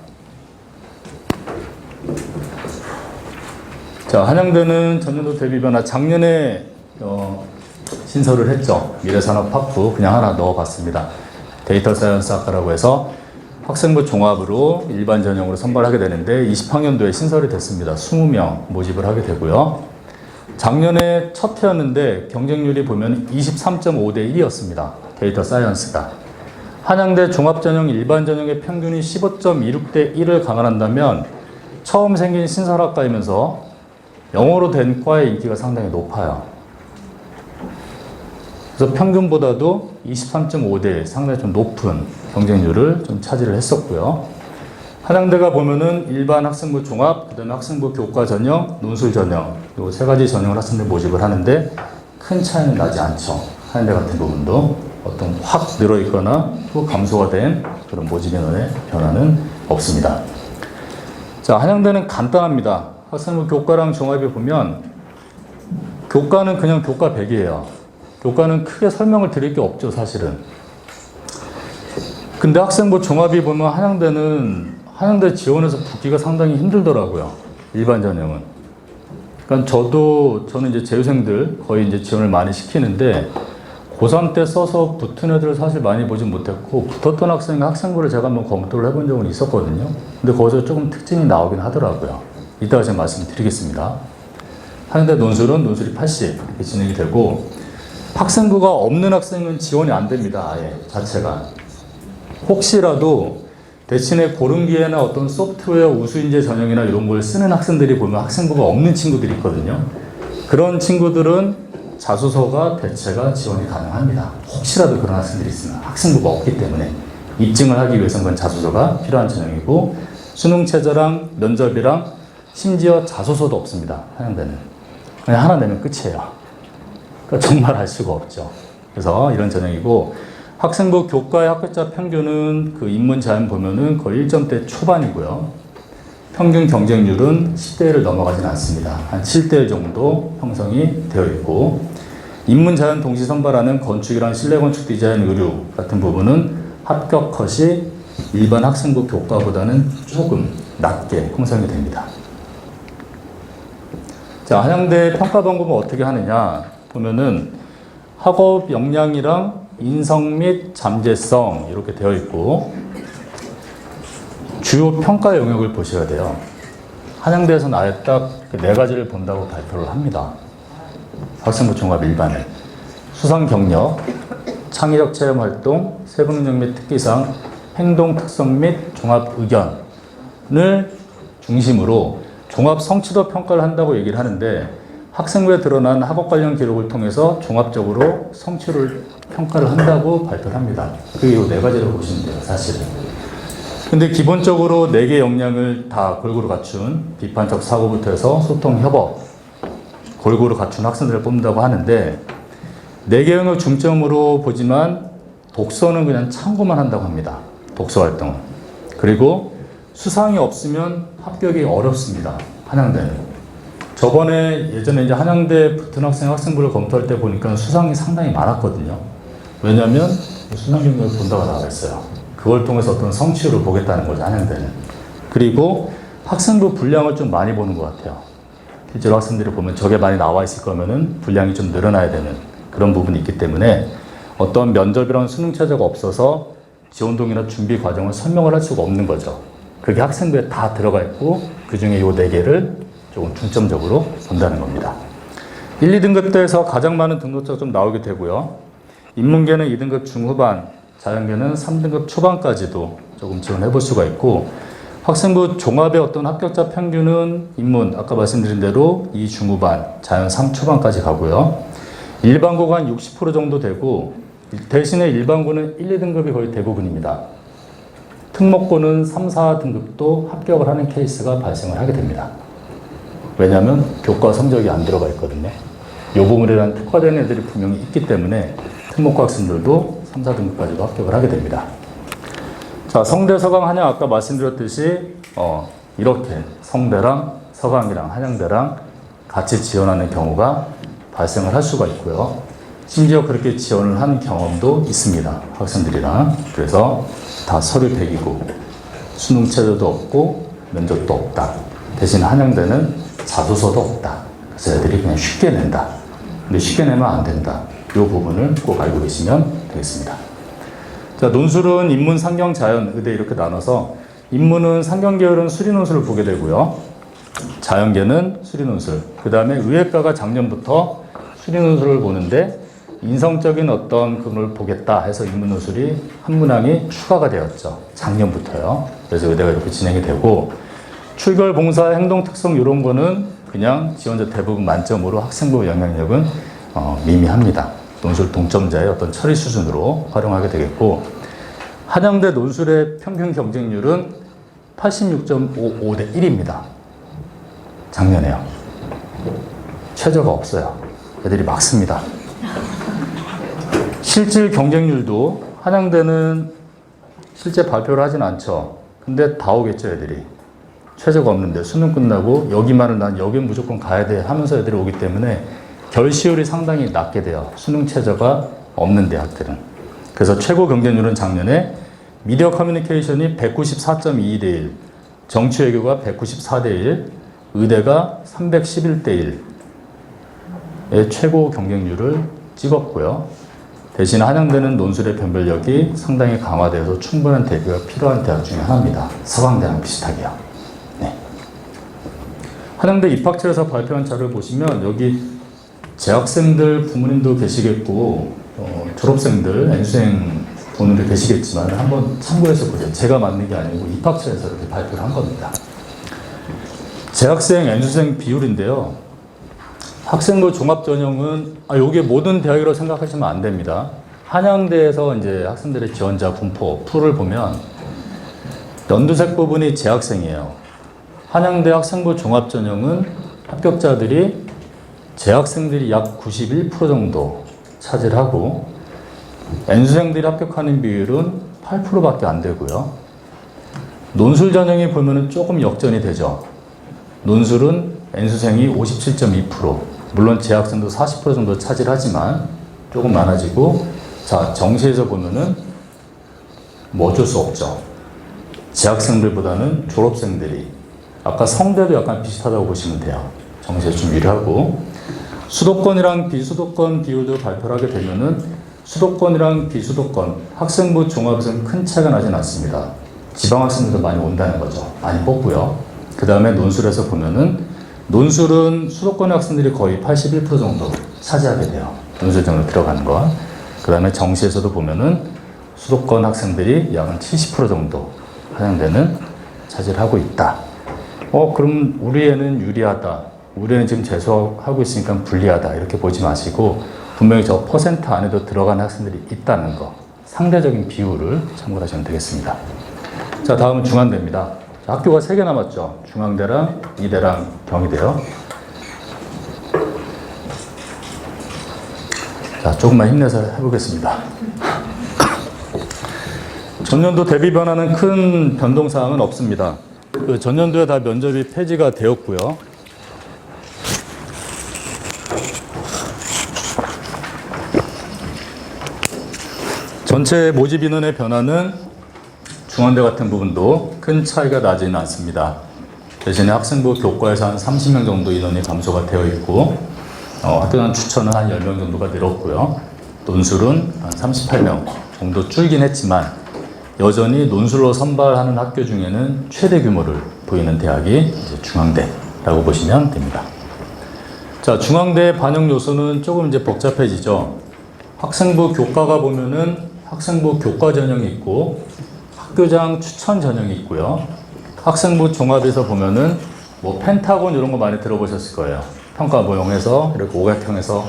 자, 한양대는 전년도 대비 변화 작년에 신설을 했죠. 미래산업학부 그냥 하나 넣어봤습니다. 데이터 사이언스 학과라고 해서 학생부 종합으로 일반 전형으로 선발하게 되는데 20학년도에 신설이 됐습니다. 20명 모집을 하게 되고요. 작년에 첫 해였는데 경쟁률이 보면 23.5대 1이었습니다. 데이터 사이언스가. 한양대 종합전형 일반 전형의 평균이 15.26대 1을 강화한다면 처음 생긴 신설학과이면서 영어로 된 과의 인기가 상당히 높아요. 그래서 평균보다도 23.5대 상당히 좀 높은 경쟁률을 좀 차지를 했었고요. 한양대가 보면은 일반 학생부 종합, 그다음에 학생부 교과 전형, 논술 전형 이 세 가지 전형을 학생들 모집을 하는데 큰 차이는 나지 않죠. 한양대 같은 부분도 어떤 확 늘어 있거나 또 감소가 된 그런 모집 인원의 변화는 없습니다. 자, 한양대는 간단합니다. 학생부 교과랑 종합에 보면 교과는 그냥 교과 100이에요. 교과는 크게 설명을 드릴 게 없죠, 사실은. 근데 학생부 종합이 보면 한양대 지원해서 붙기가 상당히 힘들더라고요. 일반 전형은. 그러니까 저는 이제 재수생들 거의 이제 지원을 많이 시키는데 고3 때 써서 붙은 애들을 사실 많이 보진 못했고 붙었던 학생부를 제가 한번 검토를 해본 적은 있었거든요. 근데 거기서 조금 특징이 나오긴 하더라고요. 이따가 제가 말씀드리겠습니다. 한양대 논술이 80 이렇게 진행이 되고 학생부가 없는 학생은 지원이 안 됩니다. 아예 자체가. 혹시라도 대신에 고른 기회나 어떤 소프트웨어 우수인재 전형이나 이런 걸 쓰는 학생들이 보면 학생부가 없는 친구들이 있거든요. 그런 친구들은 자소서가 대체가 지원이 가능합니다. 혹시라도 그런 학생들이 있으면 학생부가 없기 때문에 입증을 하기 위해서는 그건 자소서가 필요한 전형이고 수능 최저랑 면접이랑 심지어 자소서도 없습니다. 한양대는. 그냥 하나 내면 끝이에요. 그러니까 정말 알 수가 없죠. 그래서 이런 전형이고 학생부 교과의 합격자 평균은 그 인문 자연 보면은 거의 1점대 초반이고요. 평균 경쟁률은 10대 1을 넘어가지는 않습니다. 한 7대 1 정도 형성이 되어 있고 인문 자연 동시 선발하는 건축이랑 실내 건축 디자인 의류 같은 부분은 합격 컷이 일반 학생부 교과보다는 조금 낮게 형성이 됩니다. 자, 한양대 평가 방법은 어떻게 하느냐 보면은 학업 역량이랑 인성 및 잠재성 이렇게 되어 있고 주요 평가 영역을 보셔야 돼요. 한양대에서는 아예 딱 4가지를 본다고 발표를 합니다. 학생부 종합 일반을 수상 경력, 창의적 체험 활동, 세부 능력 및 특기상, 행동 특성 및 종합 의견을 중심으로 종합 성취도 평가를 한다고 얘기를 하는데 학생부에 드러난 학업 관련 기록을 통해서 종합적으로 성취를 평가를 한다고 발표를 합니다. 그게 이 4가지로 보시면 돼요, 사실은. 근데 기본적으로 4개 역량을 다 골고루 갖춘 비판적 사고부터 해서 소통, 협업 골고루 갖춘 학생들을 뽑는다고 하는데 4개 영역 중점으로 보지만 독서는 그냥 참고만 한다고 합니다. 독서 활동은. 그리고 수상이 없으면 합격이 어렵습니다. 한양대는. 저번에 예전에 이제 한양대 붙은 학생부를 검토할 때 보니까 수상이 상당히 많았거든요. 왜냐하면 수상 경력을 본다고 나와 있어요. 그걸 통해서 어떤 성취를 보겠다는 거죠, 한양대는. 그리고 학생부 분량을 좀 많이 보는 것 같아요. 실제로 학생들이 보면 저게 많이 나와 있을 거면은 분량이 좀 늘어나야 되는 그런 부분이 있기 때문에 어떤 면접이랑 수능 체제가 없어서 지원동이나 준비 과정을 설명을 할 수가 없는 거죠. 그게 학생부에 다 들어가 있고 그 중에 이 4개를 조금 중점적으로 본다는 겁니다. 1, 2등급 때에서 가장 많은 등록자가 좀 나오게 되고요. 인문계는 2등급 중후반, 자연계는 3등급 초반까지도 조금 지원해 볼 수가 있고 학생부 종합의 어떤 합격자 평균은 인문, 아까 말씀드린 대로 2 중후반, 자연 3 초반까지 가고요. 일반고가 한 60% 정도 되고 대신에 일반고는 1, 2등급이 거의 대부분입니다. 특목고는 3, 4등급도 합격을 하는 케이스가 발생을 하게 됩니다. 왜냐하면 교과 성적이 안 들어가 있거든요. 이 부분에 대한 특화된 애들이 분명히 있기 때문에 특목고 학생들도 3, 4등급까지도 합격을 하게 됩니다. 자, 성대, 서강, 한양 아까 말씀드렸듯이 이렇게 성대랑 서강이랑 한양대랑 같이 지원하는 경우가 발생을 할 수가 있고요. 심지어 그렇게 지원을 하는 경험도 있습니다. 학생들이랑. 그래서 다 서류 100이고 수능 체제도 없고 면접도 없다. 대신 한양대는 자소서도 없다. 그래서 애들이 그냥 쉽게 낸다. 근데 쉽게 내면 안 된다. 이 부분을 꼭 알고 계시면 되겠습니다. 자, 논술은 인문, 상경, 자연, 의대 이렇게 나눠서 인문은 상경계열은 수리논술을 보게 되고요. 자연계는 수리논술. 그 다음에 의예과가 작년부터 수리논술을 보는데 인성적인 어떤 그걸 보겠다 해서 인문논술이 한 문항이 추가가 되었죠. 작년부터요. 그래서 의대가 이렇게 진행이 되고 출결, 봉사, 행동 특성 이런 거는 그냥 지원자 대부분 만점으로 학생부 영향력은 미미합니다. 논술 동점자의 어떤 처리 수준으로 활용하게 되겠고 한양대 논술의 평균 경쟁률은 86.55대 1입니다. 작년에요. 최저가 없어요. 애들이 막 씁니다. 실질 경쟁률도 한양대는 실제 발표를 하진 않죠. 근데 다 오겠죠, 애들이. 최저가 없는데 수능 끝나고 여기만을 난 여긴 무조건 가야 돼 하면서 애들이 오기 때문에 결시율이 상당히 낮게 돼요. 수능 최저가 없는 대학들은. 그래서 최고 경쟁률은 작년에 미디어 커뮤니케이션이 194.22대 1, 정치외교가 194대 1, 의대가 311대 1의 최고 경쟁률을 찍었고요. 대신 한양대는 논술의 변별력이 상당히 강화되어서 충분한 대비가 필요한 대학 중에 하나입니다. 서강대랑 비슷하게요. 네. 한양대 입학처에서 발표한 자료를 보시면 여기 재학생들 부모님도 계시겠고 졸업생들, N수생 부모님도 계시겠지만 한번 참고해서 보세요. 제가 만든 게 아니고 입학처에서 이렇게 발표를 한 겁니다. 재학생, N수생 비율인데요. 학생부 종합전형은 여기에 모든 대학이라고 생각하시면 안 됩니다. 한양대에서 이제 학생들의 지원자 분포 풀을 보면 연두색 부분이 재학생이에요. 한양대 학생부 종합전형은 합격자들이 재학생들이 약 91% 정도 차지하고 N수생들이 합격하는 비율은 8%밖에 안 되고요. 논술 전형에 보면은 조금 역전이 되죠. 논술은 N수생이 57.2%, 물론 재학생도 40% 정도 차지하지만 조금 많아지고, 자, 정시에서 보면은 뭐 어쩔 수 없죠. 재학생들보다는 졸업생들이, 아까 성대도 약간 비슷하다고 보시면 돼요. 정시에 좀 유리하고, 수도권이랑 비수도권 비율도 발표를 하게 되면은 수도권이랑 비수도권 학생부 종합은 큰 차이가 나진 않습니다. 지방 학생들도 많이 온다는 거죠. 많이 뽑고요. 그 다음에 논술에서 보면은 논술은 수도권 학생들이 거의 81% 정도 차지하게 돼요. 논술 정도 들어가는 거. 그 다음에 정시에서도 보면은 수도권 학생들이 약 70% 정도 한양대는 차지를 하고 있다. 그럼 우리 애는 유리하다. 우리 애는 지금 재수하고 있으니까 불리하다. 이렇게 보지 마시고 분명히 저 퍼센트 안에도 들어가는 학생들이 있다는 거. 상대적인 비율을 참고하시면 되겠습니다. 자, 다음은 중앙대입니다. 학교가 3개 남았죠. 중앙대랑 이대랑 경희대요. 자, 조금만 힘내서 해보겠습니다. 전년도 대비 변화는 큰 변동사항은 없습니다. 전년도에 다 면접이 폐지가 되었고요. 전체 모집 인원의 변화는 중앙대 같은 부분도 큰 차이가 나지는 않습니다. 대신에 학생부 교과에서 한 30명 정도 인원이 감소가 되어 있고 학교장 추천은 한 10명 정도가 늘었고요. 논술은 한 38명 정도 줄긴 했지만 여전히 논술로 선발하는 학교 중에는 최대 규모를 보이는 대학이 이제 중앙대라고 보시면 됩니다. 자, 중앙대 반영 요소는 조금 이제 복잡해지죠. 학생부 교과가 보면은 학생부 교과 전형이 있고 학교장 추천 전형이 있고요. 학생부 종합에서 보면은 뭐 펜타곤 이런 거 많이 들어보셨을 거예요. 평가 모형에서 이렇게 오각형에서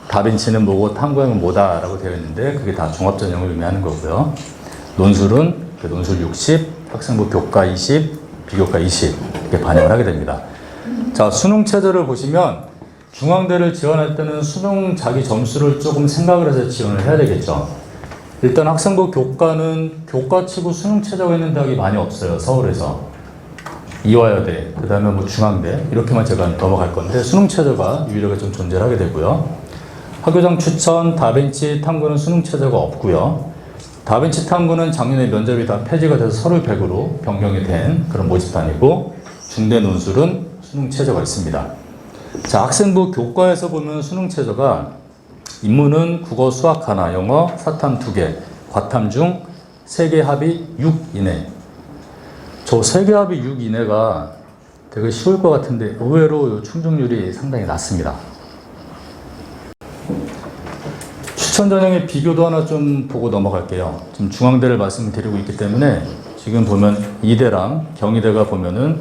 다빈치는 뭐고 탐구형은 뭐다라고 되어 있는데 그게 다 종합 전형을 의미하는 거고요. 논술은 논술 60, 학생부 교과 20, 비교과 20 이렇게 반영을 하게 됩니다. 자, 수능 체제를 보시면 중앙대를 지원할 때는 수능 자기 점수를 조금 생각을 해서 지원을 해야 되겠죠. 일단 학생부 교과는 교과치고 수능 체제가 있는 대학이 많이 없어요. 서울에서. 이화여대, 그 다음에 뭐 중앙대 이렇게만 제가 넘어갈 건데 수능 체제가 유일하게 좀 존재하게 되고요. 학교장 추천, 다벤치, 탐구는 수능 체제가 없고요. 다벤치 탐구는 작년에 면접이 다 폐지가 돼서 서류 100으로 변경이 된 그런 모집단이고 중대 논술은 수능 체제가 있습니다. 자, 학생부 교과에서 보면 수능 체제가 인문은 국어, 수학 하나, 영어, 사탐 2개, 과탐 중 세계 합이 6 이내. 저 세계 합이 6 이내가 되게 쉬울 것 같은데 의외로 충족률이 상당히 낮습니다. 추천 전형의 비교도 하나 좀 보고 넘어갈게요. 지금 중앙대를 말씀드리고 있기 때문에 지금 보면 이대랑 경희대가 보면은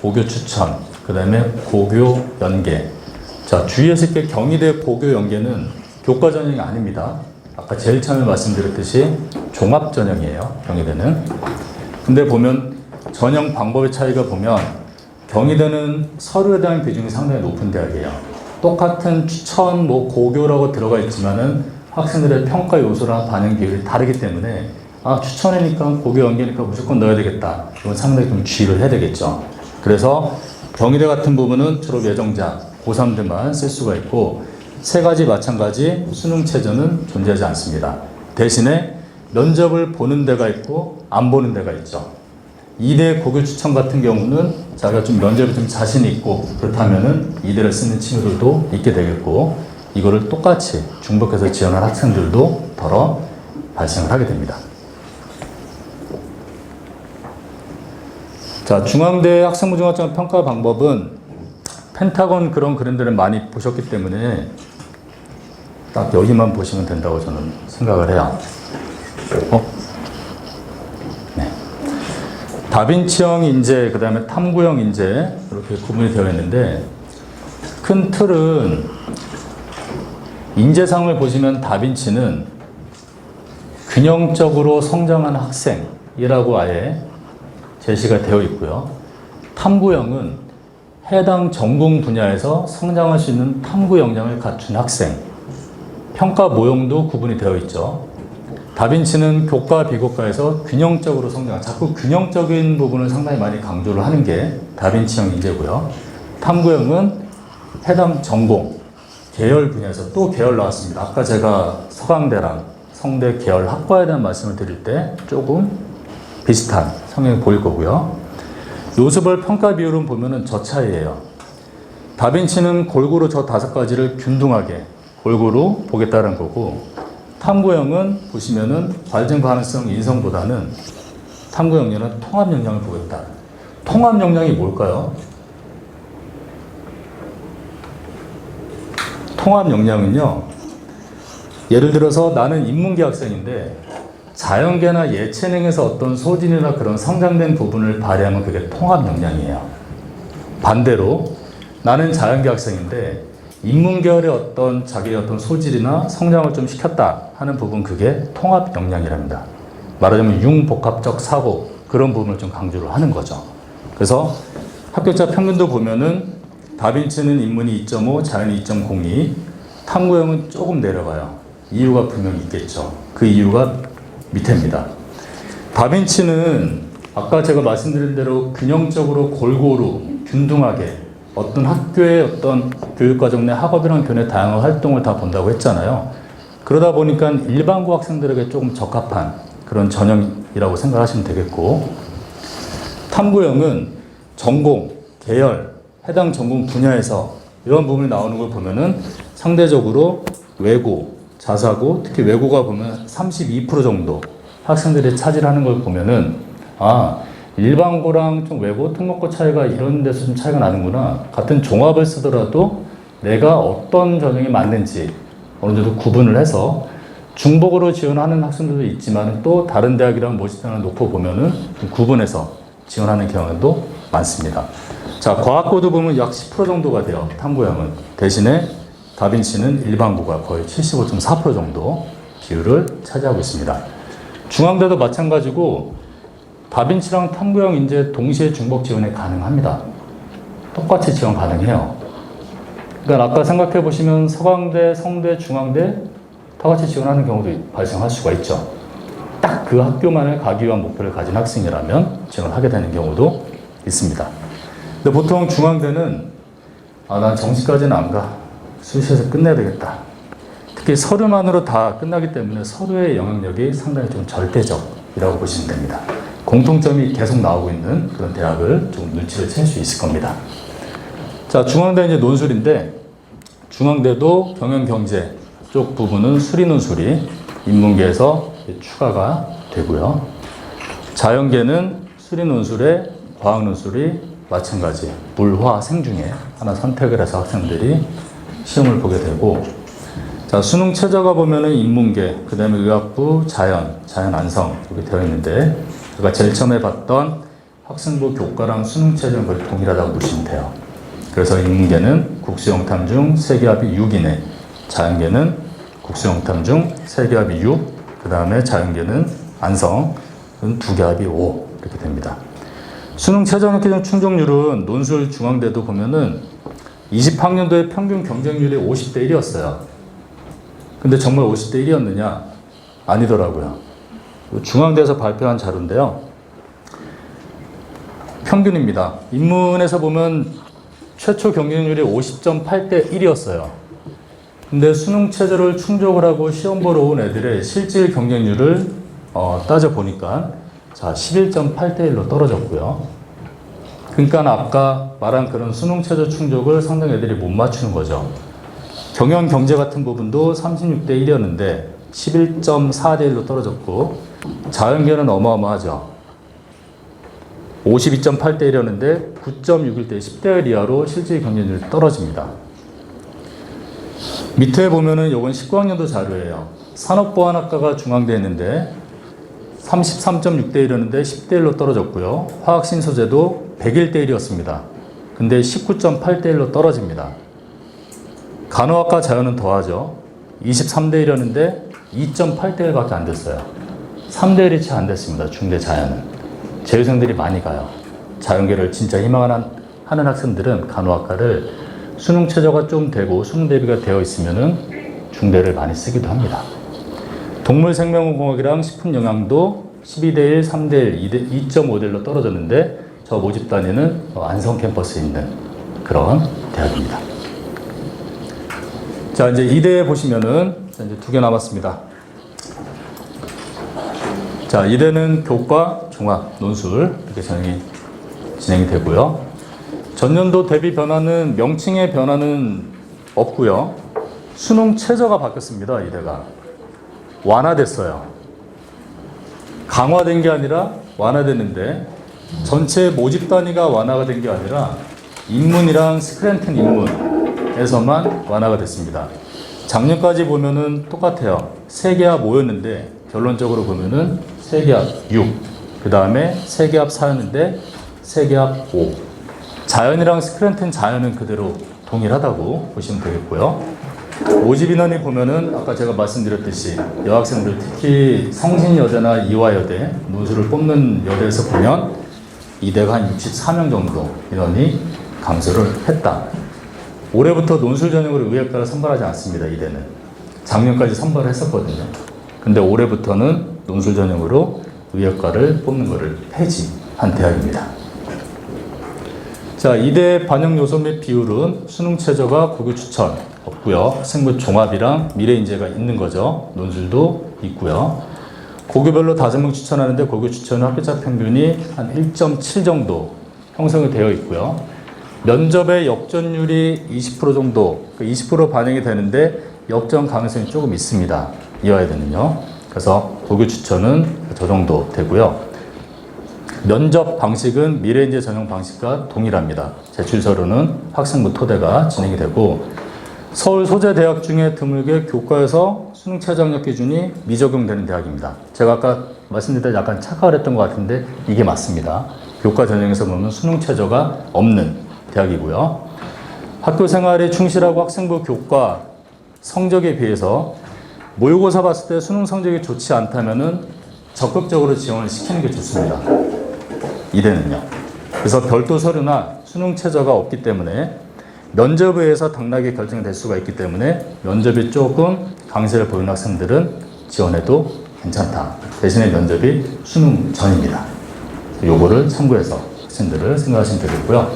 고교 추천, 그 다음에 고교 연계. 자, 주의하실 게 경희대 고교 연계는 교과 전형이 아닙니다. 아까 제일 처음에 말씀드렸듯이 종합 전형이에요, 경희대는. 근데 보면 전형 방법의 차이가 보면 경희대는 서류에 대한 비중이 상당히 높은 대학이에요. 똑같은 추천, 고교라고 들어가 있지만은 학생들의 평가 요소랑 반영 비율이 다르기 때문에 추천이니까 고교 연계니까 무조건 넣어야 되겠다. 이건 상당히 좀 주의를 해야 되겠죠. 그래서 경희대 같은 부분은 졸업 예정자, 고3들만 쓸 수가 있고 세 가지 마찬가지 수능 최저는 존재하지 않습니다. 대신에 면접을 보는 데가 있고 안 보는 데가 있죠. 이대 고교 추천 같은 경우는 자기가 좀 면접에 좀 자신이 있고 그렇다면은 이대를 쓰는 친구들도 있게 되겠고 이거를 똑같이 중복해서 지원한 학생들도 더러 발생을 하게 됩니다. 자, 중앙대 학생부중학점 평가 방법은 펜타곤 그런 그림들을 많이 보셨기 때문에 딱 여기만 보시면 된다고 저는 생각을 해요. 네. 다빈치형 인재, 그 다음에 탐구형 인재 이렇게 구분이 되어 있는데 큰 틀은 인재상을 보시면 다빈치는 균형적으로 성장한 학생이라고 아예 제시가 되어 있고요. 탐구형은 해당 전공 분야에서 성장할 수 있는 탐구 역량을 갖춘 학생. 평가 모형도 구분이 되어 있죠. 다빈치는 교과, 비교과에서 균형적으로 성장, 자꾸 균형적인 부분을 상당히 많이 강조를 하는 게 다빈치형 인재고요. 탐구형은 해당 전공, 계열 분야에서 또 계열 나왔습니다. 아까 제가 서강대랑 성대 계열 학과에 대한 말씀을 드릴 때 조금 비슷한 성향이 보일 거고요. 요소별 평가 비율은 보면은 저 차이예요. 다빈치는 골고루 저 5가지를 균등하게 골고루 보겠다는 거고 탐구형은 보시면은 발전 가능성 인성보다는 탐구 역량은 통합 역량을 보겠다. 통합 역량이 뭘까요? 통합 역량은요. 예를 들어서 나는 인문계 학생인데 자연계나 예체능에서 어떤 소질이나 그런 성장된 부분을 발휘하면 그게 통합 역량이에요. 반대로 나는 자연계 학생인데 인문계열의 어떤 자기의 어떤 소질이나 성장을 좀 시켰다 하는 부분 그게 통합 역량이랍니다. 말하자면 융복합적 사고 그런 부분을 좀 강조를 하는 거죠. 그래서 합격자 평균도 보면은 다빈치는 인문이 2.5, 자연이 2.02, 탐구형은 조금 내려가요. 이유가 분명히 있겠죠. 그 이유가 밑에입니다. 다빈치는 아까 제가 말씀드린 대로 균형적으로 골고루 균등하게 어떤 학교의 어떤 교육과정 내 학업이랑 교내 다양한 활동을 다 본다고 했잖아요. 그러다 보니까 일반고 학생들에게 조금 적합한 그런 전형이라고 생각하시면 되겠고 탐구형은 전공, 계열, 해당 전공 분야에서 이런 부분이 나오는 걸 보면은 상대적으로 외고, 자사고, 특히 외고가 보면 32% 정도 학생들이 차지하는 걸 보면은 일반고랑 좀 외고, 특목고 차이가 이런 데서 좀 차이가 나는구나. 같은 종합을 쓰더라도 내가 어떤 전형이 맞는지 어느 정도 구분을 해서 중복으로 지원하는 학생들도 있지만 또 다른 대학이랑 모집단을 놓고 보면은 구분해서 지원하는 경우도 많습니다. 자, 과학고도 보면 약 10% 정도가 돼요. 탐구형은. 대신에 다빈치는 일반고가 거의 75.4% 정도 비율을 차지하고 있습니다. 중앙대도 마찬가지고 다빈치랑 탐구형 인재 동시에 중복 지원이 가능합니다. 똑같이 지원 가능해요. 그러니까 아까 생각해 보시면 서강대, 성대, 중앙대 다 같이 지원하는 경우도 발생할 수가 있죠. 딱 그 학교만을 가기 위한 목표를 가진 학생이라면 지원하게 되는 경우도 있습니다. 근데 보통 중앙대는 난 정시까지는 안 가. 수시에서 끝내야 되겠다. 특히 서류만으로 다 끝나기 때문에 서류의 영향력이 상당히 좀 절대적이라고 보시면 됩니다. 공통점이 계속 나오고 있는 그런 대학을 좀 눈치를 챌 수 있을 겁니다. 자, 중앙대 이제 논술인데 중앙대도 경영 경제 쪽 부분은 수리 논술이 인문계에서 추가가 되고요. 자연계는 수리 논술에 과학 논술이 마찬가지 물, 화, 생 중에 하나 선택을 해서 학생들이 시험을 보게 되고, 자, 수능 최저가 보면은 인문계, 그 다음에 의학부, 자연 안성 이렇게 되어 있는데, 제가 제일 처음에 봤던 학생부 교과랑 수능 최저는 거의 동일하다고 보시면 돼요. 그래서 인문계는 국수영탐 중 세계합이 6이네, 자연계는 국수영탐 중 세계합이 6, 그 다음에 자연계는 안성은 2개 합이 5 이렇게 됩니다. 수능 최저학력기준 충족률은 논술 중앙대도 보면은 20학년도에 평균 경쟁률이 50대 1이었어요. 근데 정말 50대 1이었느냐? 아니더라고요. 중앙대에서 발표한 자료인데요. 평균입니다. 인문에서 보면 최초 경쟁률이 50.8대 1이었어요. 근데 수능 최저를 충족을 하고 시험 보러 온 애들의 실질 경쟁률을 따져보니까 자, 11.8대 1로 떨어졌고요. 그러니까 아까 말한 그런 수능 최저 충족을 상당 애들이 못 맞추는 거죠. 경영 경제 같은 부분도 36대 1이었는데 11.4대 1로 떨어졌고, 자연계는 어마어마하죠. 52.8대 1이었는데 9.61대 10대 1 이하로 실질 경쟁률이 떨어집니다. 밑에 보면은 이건 19학년도 자료예요. 산업보안학과가 중앙대에 있는데 33.6대 1이었는데 10대 1로 떨어졌고요. 화학신소재도 101대 1이었습니다. 근데 19.8대 1로 떨어집니다. 간호학과 자연은 더하죠. 23대 1이었는데 2.8대 1밖에 안 됐어요. 3대 1이 채 안 됐습니다. 중대 자연은. 재수생들이 많이 가요. 자연계를 진짜 희망하는 학생들은 간호학과를 수능 최저가 좀 되고 수능 대비가 되어 있으면은 중대를 많이 쓰기도 합니다. 동물생명공학이랑 식품영양도 12대 1, 3대 1, 2.5대 1로 떨어졌는데 저 모집 단위는 안성 캠퍼스에 있는 그런 대학입니다. 자, 이제 이대에 보시면은 이제 2개 남았습니다. 자, 이대는 교과, 종합, 논술 이렇게 진행이 되고요. 전년도 대비 변화는 명칭의 변화는 없고요. 수능 최저가 바뀌었습니다. 이대가 완화됐어요. 강화된 게 아니라 완화됐는데 전체 모집 단위가 완화가 된 게 아니라 인문이랑 스크랜튼 인문에서만 완화가 됐습니다. 작년까지 보면은 똑같아요. 3개합 5였는데 결론적으로 보면은 3개합 6, 그 다음에 3개합 4였는데 3개합 5. 자연이랑 스크랜튼 자연은 그대로 동일하다고 보시면 되겠고요. 모집 인원이 보면은 아까 제가 말씀드렸듯이 여학생들 특히 성신여대나 이화여대 논술을 뽑는 여대에서 보면 이대가 한 64명 정도 인원이 감소를 했다. 올해부터 논술 전형으로 의학과를 선발하지 않습니다. 이대는 작년까지 선발을 했었거든요. 근데 올해부터는 논술 전형으로 의학과를 뽑는 것을 폐지한 대학입니다. 자, 이대 반영 요소 및 비율은 수능 최저가 고교 추천 없고요. 학생부 종합이랑 미래인재가 있는 거죠. 논술도 있고요. 고교별로 5명 추천하는데 고교 추천은 합격자 평균이 한 1.7 정도 형성이 되어 있고요. 면접의 역전율이 20% 정도, 20% 반영이 되는데 역전 가능성이 조금 있습니다. 이화여대는요. 그래서 고교 추천은 저 정도 되고요. 면접 방식은 미래인재 전형 방식과 동일합니다. 제출서류는 학생부 토대가 진행이 되고, 서울 소재 대학 중에 드물게 교과에서 수능 최저 학력 기준이 미적용되는 대학입니다. 제가 아까 말씀드릴 때 약간 착각을 했던 것 같은데 이게 맞습니다. 교과 전형에서 보면 수능 최저가 없는 대학이고요. 학교 생활에 충실하고 학생부 교과 성적에 비해서 모의고사 봤을 때 수능 성적이 좋지 않다면은 적극적으로 지원을 시키는 게 좋습니다. 이대는요. 그래서 별도 서류나 수능 최저가 없기 때문에 면접에 의해서 당락이 결정될 수가 있기 때문에 면접이 조금 강세를 보이는 학생들은 지원해도 괜찮다. 대신에 면접이 수능 전입니다. 요거를 참고해서 학생들을 생각하시면 되겠고요.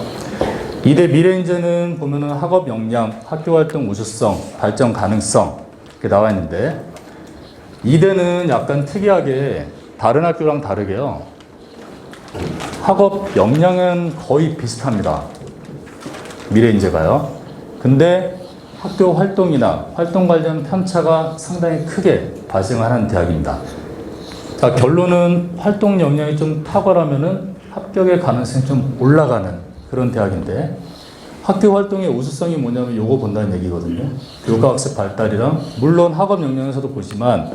이대 미래인재는 보면은 학업 역량, 학교활동 우수성, 발전 가능성 이렇게 나와 있는데, 이대는 약간 특이하게 다른 학교랑 다르게요. 학업 역량은 거의 비슷합니다. 미래인재가요. 근데 학교 활동이나 활동 관련 편차가 상당히 크게 발생하는 대학입니다. 자, 자, 결론은 활동 역량이 좀 탁월하면은 합격의 가능성이 좀 올라가는 그런 대학인데, 학교 활동의 우수성이 뭐냐면 요거 본다는 얘기거든요. 교과학습 발달이랑, 물론 학업 역량에서도 보지만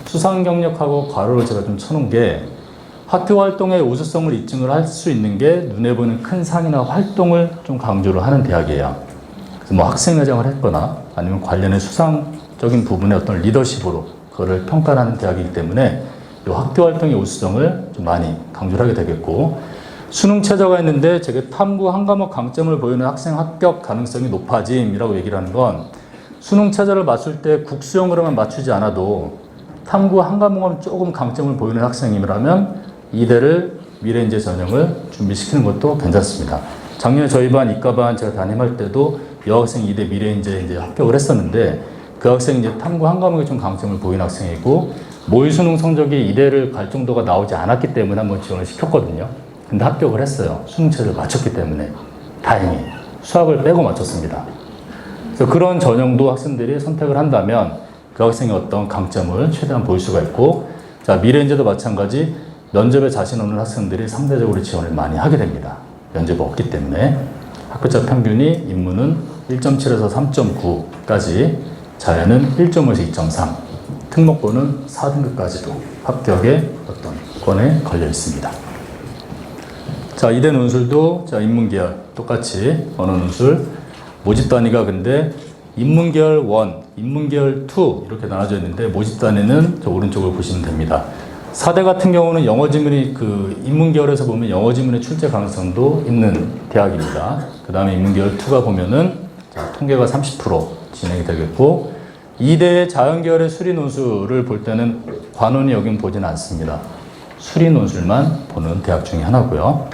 수상 경력하고 괄호를 제가 좀 쳐놓은 게, 학교 활동의 우수성을 입증을 할 수 있는 게 눈에 보이는 큰 상이나 활동을 좀 강조를 하는 대학이에요. 그래서 뭐 학생회장을 했거나 아니면 관련의 수상적인 부분의 어떤 리더십으로 그거를 평가하는 대학이기 때문에 이 학교 활동의 우수성을 좀 많이 강조를 하게 되겠고, 수능 최저가 있는데 제가 탐구 한 과목 강점을 보이는 학생 합격 가능성이 높아짐이라고 얘기를 하는 건, 수능 최저를 맞출 때 국수형으로만 맞추지 않아도 탐구 한 과목은 조금 강점을 보이는 학생이라면 이대를 미래인재 전형을 준비시키는 것도 괜찮습니다. 작년에 저희 반 이과반 제가 담임할 때도 여학생 이대 미래인재 이제 합격을 했었는데, 그 학생이 이제 탐구 한 과목에 좀 강점을 보이는 학생이고, 모의 수능 성적이 이대를 갈 정도가 나오지 않았기 때문에 한번 지원을 시켰거든요. 근데 합격을 했어요. 수능 최저를 맞췄기 때문에. 다행히 수학을 빼고 맞췄습니다. 그래서 그런 전형도 학생들이 선택을 한다면 그 학생의 어떤 강점을 최대한 볼 수가 있고, 자, 미래인재도 마찬가지, 면접에 자신 없는 학생들이 상대적으로 지원을 많이 하게 됩니다. 면접이 없기 때문에. 학교자 평균이 인문은 1.7에서 3.9까지, 자연은 1.5에서 2.3, 특목고는 4등급까지도 합격의 어떤 권에 걸려 있습니다. 자, 이대 논술도, 자, 인문계열 똑같이 언어 논술, 모집 단위가 근데 인문계열 1, 인문계열 2 이렇게 나눠져 있는데, 모집 단위는 저 오른쪽을 보시면 됩니다. 4대 같은 경우는 영어 지문이, 그 인문계열에서 보면 영어 지문의 출제 가능성도 있는 대학입니다. 그 다음에 인문계열 2가 보면은, 자, 통계가 30% 진행이 되겠고, 2대의 자연계열의 수리 논술을 볼 때는 관원이 여긴 보지는 않습니다. 수리 논술만 보는 대학 중에 하나고요.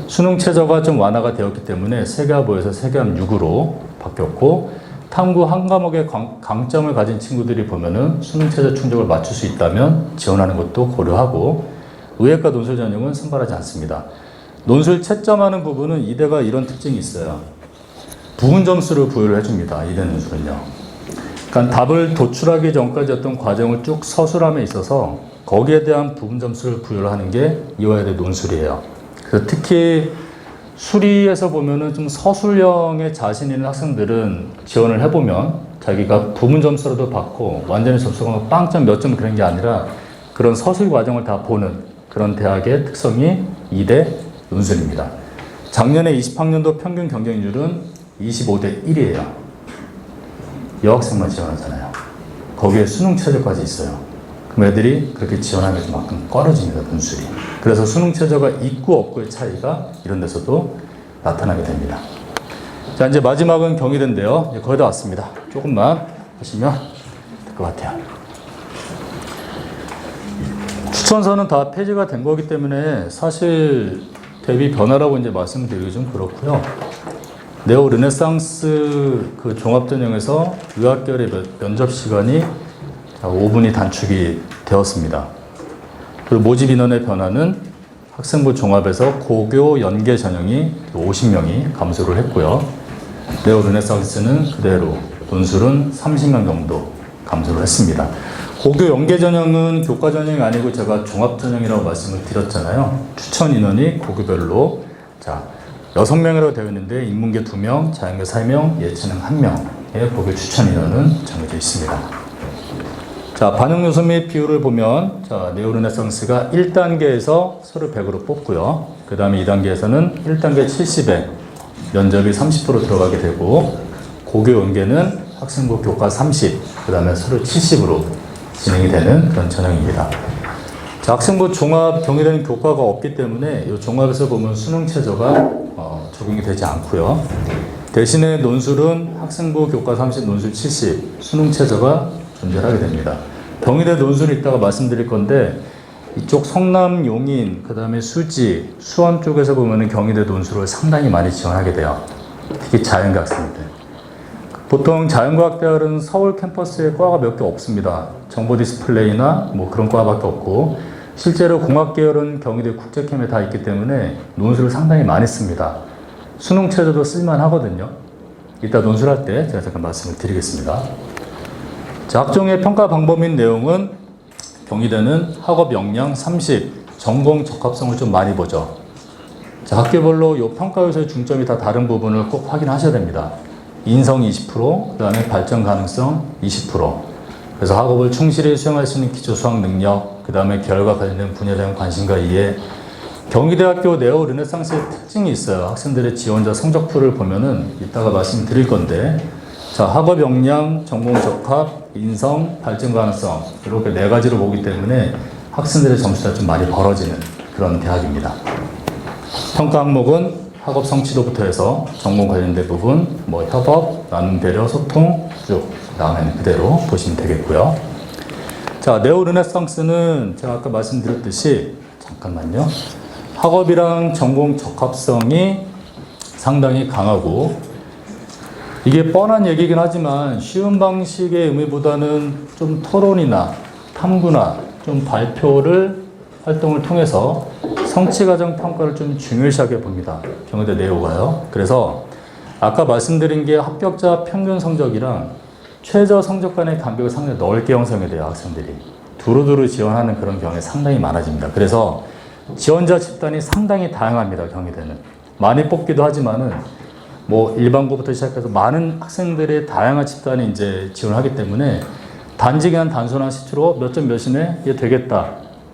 수능 최저가 좀 완화가 되었기 때문에 세계합 5에서 세계합 6으로 바뀌었고, 탐구 한 과목의 강점을 가진 친구들이 보면은 수능 최저 충족을 맞출 수 있다면 지원하는 것도 고려하고, 의예과 논술 전형은 선발하지 않습니다. 논술 채점하는 부분은 이대가 이런 특징이 있어요. 부분 점수를 부여를 해줍니다. 이대 논술은요. 그러니까 답을 도출하기 전까지 어떤 과정을 쭉 서술함에 있어서 거기에 대한 부분 점수를 부여를 하는 게 이화여대 논술이에요. 그래서 특히 수리에서 보면은 좀 서술형에 자신 있는 학생들은 지원을 해보면 자기가 부분 점수라도 받고 완전히 접수가 빵점 몇 점 그런 게 아니라 그런 서술 과정을 다 보는 그런 대학의 특성이 이대 논술입니다. 작년에 20학년도 평균 경쟁률은 25대 1이에요. 여학생만 지원하잖아요. 거기에 수능 최저까지 있어요. 그럼 애들이 그렇게 지원하면 그만큼 꺼려집니다, 논술이. 그래서 수능 최저가 있고 없고의 차이가 이런 데서도 나타나게 됩니다. 자, 이제 마지막은 경희대인데요. 이제 거의 다 왔습니다. 조금만 하시면 될 것 같아요. 추천서는 다 폐지가 된 거기 때문에 사실 대비 변화라고 이제 말씀드리기 좀 그렇고요. 네오 르네상스 그 종합전형에서 의학계열의 면접 시간이 5분이 단축이 되었습니다. 그리고 모집 인원의 변화는 학생부 종합에서 고교 연계 전형이 50명이 감소를 했고요. 네오 르네상스는 그대로, 논술은 30명 정도 감소를 했습니다. 고교 연계 전형은 교과 전형이 아니고 제가 종합 전형이라고 말씀을 드렸잖아요. 추천 인원이 고교별로, 자, 6명이라고 되어 있는데 인문계 2명, 자연계 3명, 예체능 1명의 고교 추천 인원은 정해져 있습니다. 자, 반영 요소 및 비율을 보면, 자, 네오 르네상스가 1단계에서 서류 100으로 뽑고요. 그 다음에 2단계에서는 1단계 70에 면접이 30% 들어가게 되고, 고교 연계는 학생부 교과 30, 그 다음에 서류 70으로 진행이 되는 그런 전형입니다. 자, 학생부 종합 경희대는 교과가 없기 때문에 이 종합에서 보면 수능 최저가 적용이 되지 않고요. 대신에 논술은 학생부 교과 30, 논술 70, 수능 최저가 존재하게 됩니다. 경희대 논술이 이따가 말씀드릴 건데, 이쪽 성남, 용인, 그 다음에 수지, 수원 쪽에서 보면은 경희대 논술을 상당히 많이 지원하게 돼요. 특히 자연계 학생들. 보통 자연과학대학은 서울 캠퍼스에 과가 몇 개 없습니다. 정보 디스플레이나 뭐 그런 과밖에 없고, 실제로 공학계열은 경희대 국제캠에 다 있기 때문에 논술을 상당히 많이 씁니다. 수능 최저도 쓸만 하거든요. 이따 논술할 때 제가 잠깐 말씀을 드리겠습니다. 자, 학종의 평가 방법 및 내용은 경희대는 학업 역량 30, 전공 적합성을 좀 많이 보죠. 자, 학교별로 이 평가 요소의 중점이 다 다른 부분을 꼭 확인하셔야 됩니다. 인성 20%, 그 다음에 발전 가능성 20%. 그래서 학업을 충실히 수행할 수 있는 기초 수학 능력, 그 다음에 결과 관련된 분야에 대한 관심과 이해. 경희대학교 네오 르네상스의 특징이 있어요. 학생들의 지원자 성적표를 보면은 이따가 말씀드릴 건데, 자, 학업 역량, 전공 적합, 인성, 발전 가능성 이렇게 네 가지로 보기 때문에 학생들의 점수가 좀 많이 벌어지는 그런 대학입니다. 평가 항목은 학업 성취도부터 해서 전공 관련된 부분, 뭐 협업, 나눔 배려, 소통 쭉 다음에는 그대로 보시면 되겠고요. 자, 네오 르네상스는 제가 아까 말씀드렸듯이 잠깐만요. 학업이랑 전공 적합성이 상당히 강하고 이게 뻔한 얘기긴 하지만 쉬운 방식의 의미보다는 좀 토론이나 탐구나 좀 발표를 활동을 통해서 성취과정 평가를 좀 중요시하게 봅니다. 경희대 네오가요. 그래서 아까 말씀드린 게 합격자 평균 성적이랑 최저 성적 간의 간격을 상당히 넓게 형성이 돼요. 학생들이 두루두루 지원하는 그런 경우에 상당히 많아집니다. 그래서 지원자 집단이 상당히 다양합니다. 경희대는 많이 뽑기도 하지만은 뭐 일반고부터 시작해서 많은 학생들의 다양한 집단이 이제 지원하기 때문에 단지 그냥 단순한 시추로 몇 점 몇이네 얘 되겠다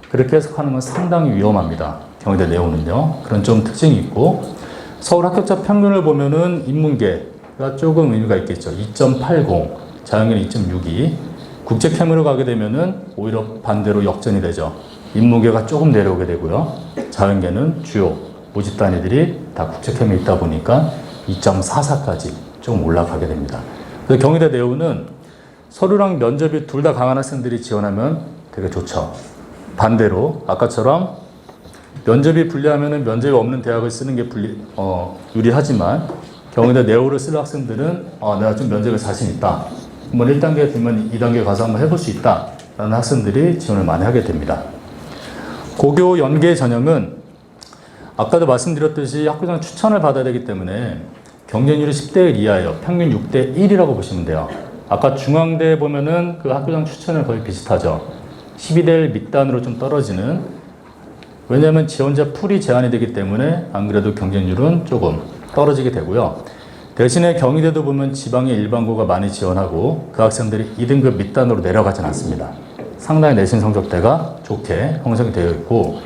그렇게 해석하는 건 상당히 위험합니다. 경희대 네오는요. 그런 좀 특징이 있고 서울 합격자 평균을 보면은 인문계가 조금 의미가 있겠죠. 2.80, 자연계는 2.62, 국제 캠으로 가게 되면은 오히려 반대로 역전이 되죠. 인문계가 조금 내려오게 되고요. 자연계는 주요 모집 단위들이 다 국제 캠에 있다 보니까 2.44까지 좀 올라가게 됩니다. 그래서 경희대 네오는 서류랑 면접이 둘 다 강한 학생들이 지원하면 되게 좋죠. 반대로 아까처럼 면접이 불리하면 면접이 없는 대학을 쓰는 게 유리하지만 경희대 네오를 쓸 학생들은 내가 좀 면접에 자신 있다. 한번 1단계 되면 2단계 가서 한번 해볼 수 있다. 라는 학생들이 지원을 많이 하게 됩니다. 고교 연계 전형은 아까도 말씀드렸듯이 학교장 추천을 받아야 되기 때문에 경쟁률이 10대 1 이하예요. 평균 6대 1이라고 보시면 돼요. 아까 중앙대에 보면은 그 학교장 추천을 거의 비슷하죠. 12대 1 밑단으로 좀 떨어지는, 왜냐하면 지원자 풀이 제한이 되기 때문에 안 그래도 경쟁률은 조금 떨어지게 되고요. 대신에 경희대도 보면 지방의 일반고가 많이 지원하고 그 학생들이 2등급 밑단으로 내려가진 않습니다. 상당히 내신 성적대가 좋게 형성이 되어 있고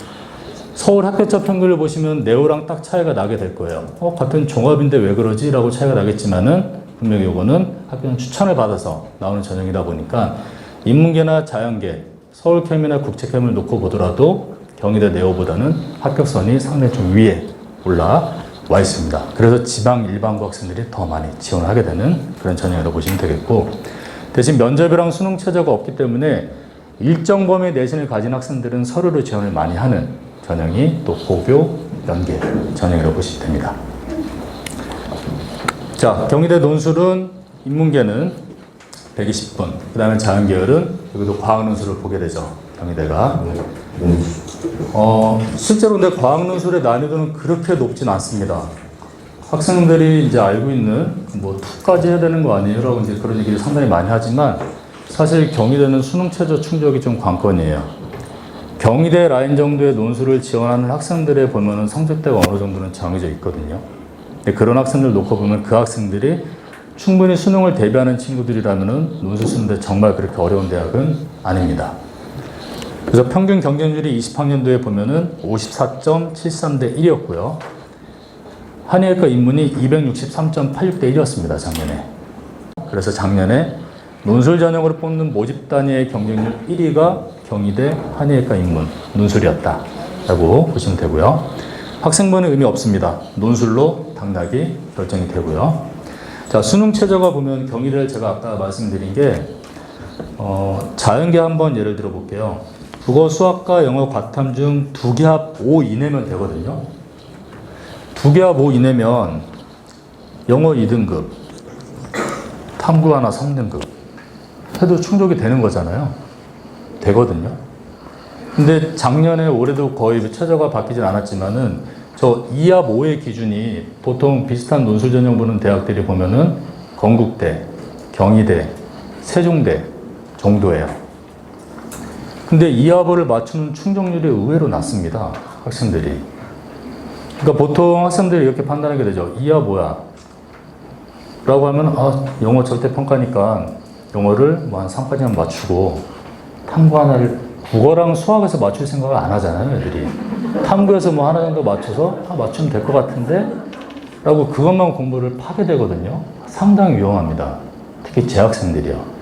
서울 합격자 평균을 보시면 네오랑 딱 차이가 나게 될 거예요. 같은 종합인데 왜 그러지? 라고 차이가 나겠지만은 분명히 이거는 학교는 추천을 받아서 나오는 전형이다 보니까 인문계나 자연계, 서울캠이나 국제캠을 놓고 보더라도 경희대 네오보다는 합격선이 상당히 좀 위에 올라와 있습니다. 그래서 지방 일반고 학생들이 더 많이 지원을 하게 되는 그런 전형이라고 보시면 되겠고, 대신 면접이랑 수능 체제가 없기 때문에 일정 범위의 내신을 가진 학생들은 서류로 지원을 많이 하는 전형이 또 고교 연계 전형이라고 보시면 됩니다. 자, 경희대 논술은 인문계는 120분, 그 다음에 자연계열은 여기도 과학 논술을 보게 되죠. 경희대가. 실제로 근데 과학 논술의 난이도는 그렇게 높진 않습니다. 학생들이 이제 알고 있는 뭐 2까지 해야 되는 거 아니에요? 라고 이제 그런 얘기를 상당히 많이 하지만 사실 경희대는 수능 최저 충족이 좀 관건이에요. 경희대 라인 정도의 논술을 지원하는 학생들의 보면은 성적대가 어느 정도는 정해져 있거든요. 근데 그런 학생들 놓고 보면 그 학생들이 충분히 수능을 대비하는 친구들이라면은 논술 쓰는데 정말 그렇게 어려운 대학은 아닙니다. 그래서 평균 경쟁률이 20학년도에 보면은 54.73대 1이었고요. 한의학과 인문이 263.86대 1이었습니다, 작년에. 그래서 작년에 논술 전형으로 뽑는 모집 단위의 경쟁률 1위가 경희대 한의학과 인문 논술이었다라고 보시면 되고요. 학생부는 의미 없습니다. 논술로 당락이 결정이 되고요. 자, 수능 최저가 보면 경희대를 제가 아까 말씀드린 게 자연계 한번 예를 들어 볼게요. 국어, 수학과 영어, 과탐 중 2개 합 5 이내면 되거든요. 2개 합 5 이내면 영어 2등급, 탐구 하나 3등급 해도 충족이 되는 거잖아요. 되거든요. 근데 작년에 올해도 거의 최저가 바뀌진 않았지만은 저 2합 5의 기준이 보통 비슷한 논술 전형 보는 대학들이 보면은 건국대, 경희대, 세종대 정도예요. 근데 이하버를 맞추는 충족률이 의외로 낮습니다. 학생들이. 그러니까 보통 학생들이 이렇게 판단하게 되죠. 이하 뭐야? 라고 하면 영어 절대평가니까 영어를 뭐 한 3까지만 맞추고 탐구 하나를 국어랑 수학에서 맞출 생각을 안 하잖아요, 애들이. 탐구에서 뭐 하나 정도 맞춰서 맞추면 될 것 같은데 라고 그것만 공부를 하게 되거든요. 상당히 위험합니다. 특히 재학생들이요.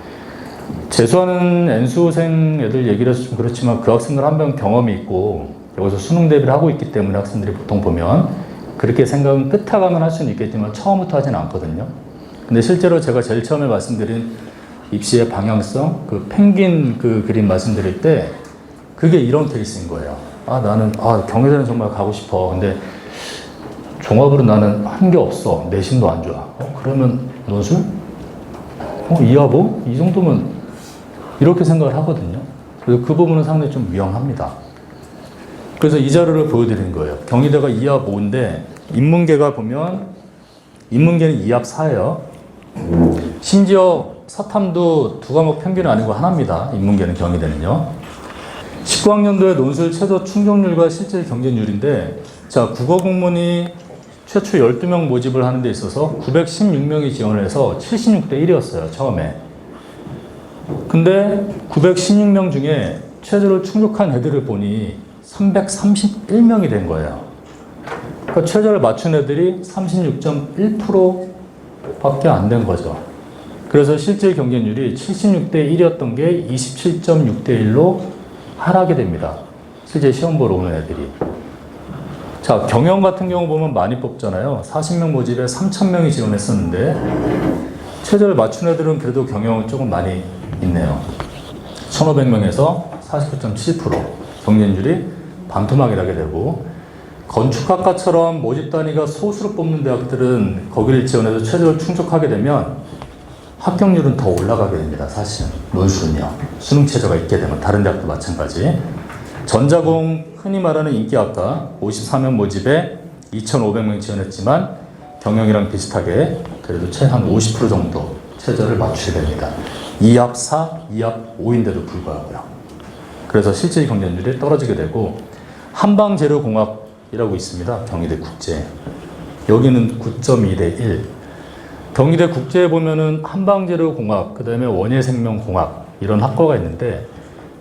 재수하는 N수생 애들 얘기를 해서 좀 그렇지만 그 학생들 한 명 경험이 있고 여기서 수능 대비를 하고 있기 때문에 학생들이 보통 보면 그렇게 생각은 끝나가면 할 수는 있겠지만 처음부터 하지는 않거든요. 근데 실제로 제가 제일 처음에 말씀드린 입시의 방향성, 그 펭귄 그 그림 말씀드릴 때 그게 이런 케이스인 거예요. 나는 경희대는 정말 가고 싶어. 근데 종합으로 나는 한 게 없어. 내신도 안 좋아. 그러면 논술? 이하보? 이 정도면 이렇게 생각을 하거든요. 그래서 그 부분은 상당히 좀 위험합니다. 그래서 이 자료를 보여드린 거예요. 경희대가 이합5인데 인문계가 보면 인문계는 이합4예요. 심지어 사탐도 두 과목 평균은 아니고 하나입니다. 인문계는 경희대는요. 19학년도에 논술 최저 충족률과 실질 경쟁률인데 자, 국어 공무원이 최초 12명 모집을 하는 데 있어서 916명이 지원을 해서 76대 1이었어요. 처음에. 근데 916명 중에 최저를 충족한 애들을 보니 331명이 된 거예요. 그러니까 최저를 맞춘 애들이 36.1% 밖에 안 된 거죠. 그래서 실질 경쟁률이 76대 1이었던 게 27.6대 1로 하락이 됩니다. 실제 시험 보러 오는 애들이. 자, 경영 같은 경우 보면 많이 뽑잖아요. 40명 모집에 3,000명이 지원했었는데 최저를 맞춘 애들은 그래도 경영은 조금 많이 있네요. 1,500명에서 49.7% 경쟁률이 반토막이 나게 되고 건축학과처럼 모집 단위가 소수로 뽑는 대학들은 거기를 지원해서 최저를 충족하게 되면 합격률은 더 올라가게 됩니다. 사실은 논술은요. 수능 최저가 있게 되면 다른 대학도 마찬가지. 전자공 흔히 말하는 인기학과 54명 모집에 2,500명 지원했지만 경영이랑 비슷하게 그래도 최 한 50% 정도 최저를 맞추게 됩니다. 2합4, 2합5인데도 불구하고요. 그래서 실질 경쟁률이 떨어지게 되고 한방재료공학이라고 있습니다. 경희대 국제. 여기는 9.2대 1. 경희대 국제에 보면은 한방재료공학, 그 다음에 원예생명공학 이런 학과가 있는데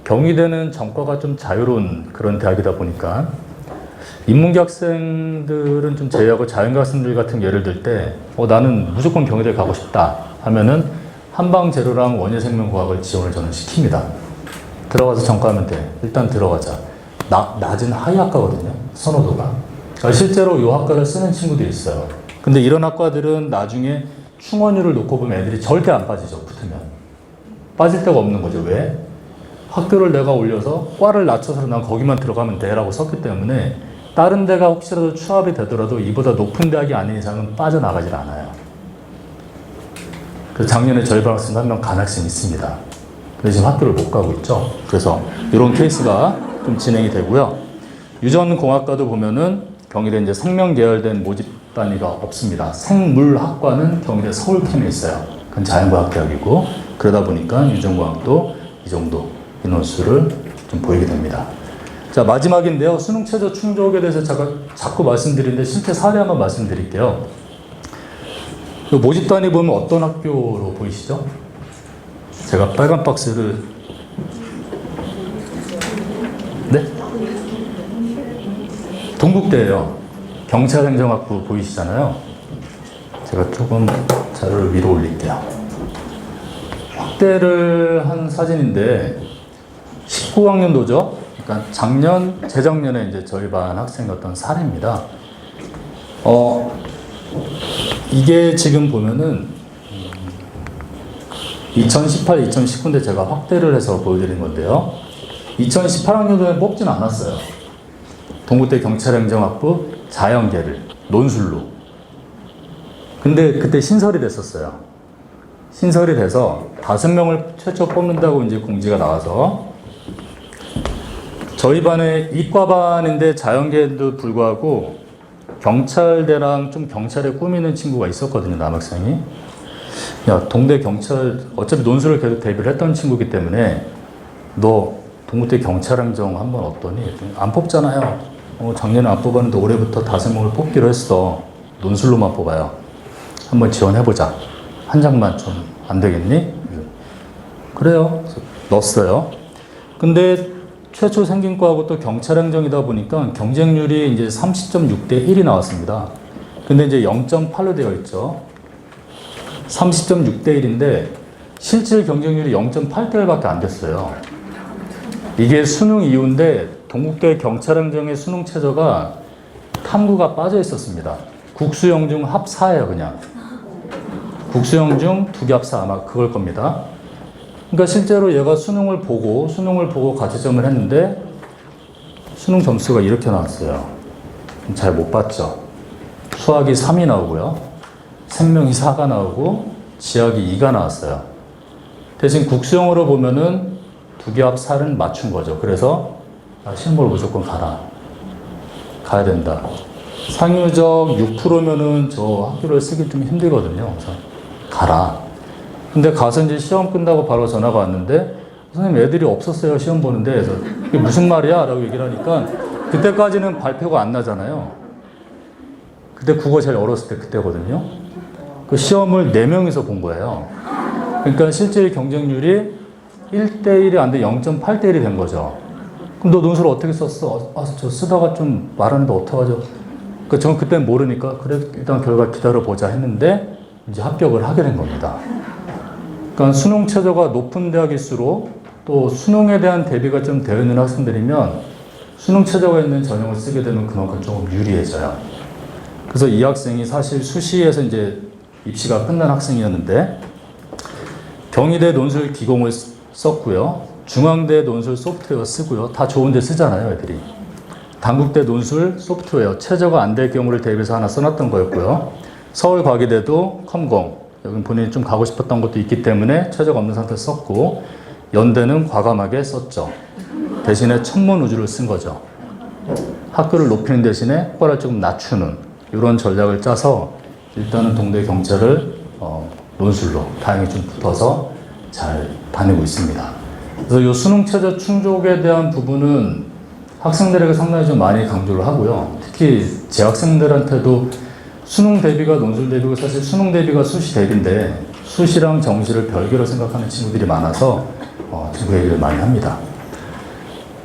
경희대는 전과가 좀 자유로운 그런 대학이다 보니까 인문계 학생들은 좀 제외하고 자연계 학생들 같은 예를 들 때 나는 무조건 경희대 가고 싶다 하면은 한방재료랑 원예생명공학을 지원을 저는 시킵니다. 들어가서 전과하면 돼. 일단 들어가자. 낮은 하위 학과거든요. 선호도가. 그러니까 실제로 이 학과를 쓰는 친구들이 있어요. 근데 이런 학과들은 나중에 충원율을 놓고 보면 애들이 절대 안 빠지죠. 붙으면. 빠질 데가 없는 거죠. 왜? 학교를 내가 올려서 과를 낮춰서 난 거기만 들어가면 돼라고 썼기 때문에 다른 데가 혹시라도 추합이 되더라도 이보다 높은 대학이 아닌 이상은 빠져나가질 않아요. 그래서 작년에 저희 반 학생 한 명 간 학생이 있습니다. 근데 지금 학교를 못 가고 있죠. 그래서 이런 케이스가 좀 진행이 되고요. 유전공학과도 보면은 경희대 이제 생명 계열된 모집 단위가 없습니다. 생물학과는 경희대 서울캠에 있어요. 그건 자연과학 대학이고 그러다 보니까 유전공학도 이 정도 인원수를 좀 보이게 됩니다. 자, 마지막인데요. 수능 최저 충족에 대해서 제가 자꾸 말씀드리는데 실제 사례 한번 말씀드릴게요. 모집 단위 보면 어떤 학교로 보이시죠? 제가 빨간 박스를 네? 동국대예요. 경찰행정학부 보이시잖아요. 제가 조금 자료를 위로 올릴게요. 확대를 한 사진인데 19학년도죠. 그러니까 작년, 재작년에 이제 저희 반 학생이었던 사례입니다. 이게 지금 보면은 2018, 2019인데 제가 확대를 해서 보여드린 건데요. 2018학년도에 뽑진 않았어요. 동국대 경찰행정학부 자연계를 논술로. 근데 그때 신설이 됐었어요. 신설이 돼서 5명을 최초 뽑는다고 이제 공지가 나와서 저희 반에 이과반인데 자연계에도 불구하고 경찰대랑 좀 경찰에 꾸미는 친구가 있었거든요, 남학생이. 야, 동대 경찰, 어차피 논술을 계속 대비를 했던 친구이기 때문에 너 동국대 경찰행정 한번 어떠니? 안 뽑잖아요. 작년에 안 뽑았는데 올해부터 5명을 뽑기로 했어. 논술로만 뽑아요. 한번 지원해보자. 한 장만 좀 안 되겠니? 그래요. 그래서 넣었어요. 근데 최초 생긴 과하고 또 경찰행정이다 보니까 경쟁률이 이제 30.6대 1이 나왔습니다. 근데 이제 0.8로 되어 있죠. 30.6대 1인데 실질 경쟁률이 0.8대 1밖에 안 됐어요. 이게 수능 이후인데 동국대 경찰행정의 수능 최저가 탐구가 빠져 있었습니다. 국수영중 합 4예요, 그냥. 국수영중 2개 합 4 아마 그걸 겁니다. 그러니까 실제로 얘가 수능을 보고 가채점을 했는데 수능 점수가 이렇게 나왔어요. 잘 못 봤죠. 수학이 3이 나오고요. 생명이 4가 나오고 지학이 2가 나왔어요. 대신 국수영어로 보면은 2개 합 4는 맞춘 거죠. 그래서 시험 보러 무조건 가야 된다. 상유적 6%면은 저 학교를 쓰기 좀 힘들거든요. 그래서 가라. 근데 가서 이제 시험 끝나고 바로 전화가 왔는데 선생님 애들이 없었어요. 시험 보는데. 그래서 이게 무슨 말이야? 라고 얘기를 하니까 그때까지는 발표가 안 나잖아요. 그때 국어 제일 어렸을 때 그때거든요. 그 시험을 4명이서 본 거예요. 그러니까 실제 경쟁률이 1대1이 안 돼 0.8대1이 된 거죠. 그럼 너 논술 어떻게 썼어? 저 쓰다가 좀 말하는데 어떡하죠? 그러니까 저는 그때는 모르니까 그래 일단 결과 기다려보자 했는데 이제 합격을 하게 된 겁니다. 그러니까 수능 최저가 높은 대학일수록 또 수능에 대한 대비가 좀 되어 있는 학생들이면 수능 최저가 있는 전형을 쓰게 되면 그만큼 조금 유리해져요. 그래서 이 학생이 사실 수시에서 이제 입시가 끝난 학생이었는데 경희대 논술 기공을 썼고요. 중앙대 논술 소프트웨어 쓰고요. 다 좋은데 쓰잖아요, 애들이. 단국대 논술 소프트웨어 최저가 안 될 경우를 대비해서 하나 써놨던 거였고요. 서울과기대도 컴공 여기 본인이 좀 가고 싶었던 것도 있기 때문에 최저가 없는 상태에서 썼고 연대는 과감하게 썼죠. 대신에 천문우주를 쓴 거죠. 학교를 높이는 대신에 효과를 조금 낮추는 이런 전략을 짜서 일단은 동대 경찰을 논술로 다행히 좀 붙어서 잘 다니고 있습니다. 그래서 이 수능 최저 충족에 대한 부분은 학생들에게 상당히 좀 많이 강조를 하고요. 특히 재학생들한테도 수능 대비가 논술 대비고 사실 수능 대비가 수시 대비인데 수시랑 정시를 별개로 생각하는 친구들이 많아서 그 얘기를 많이 합니다.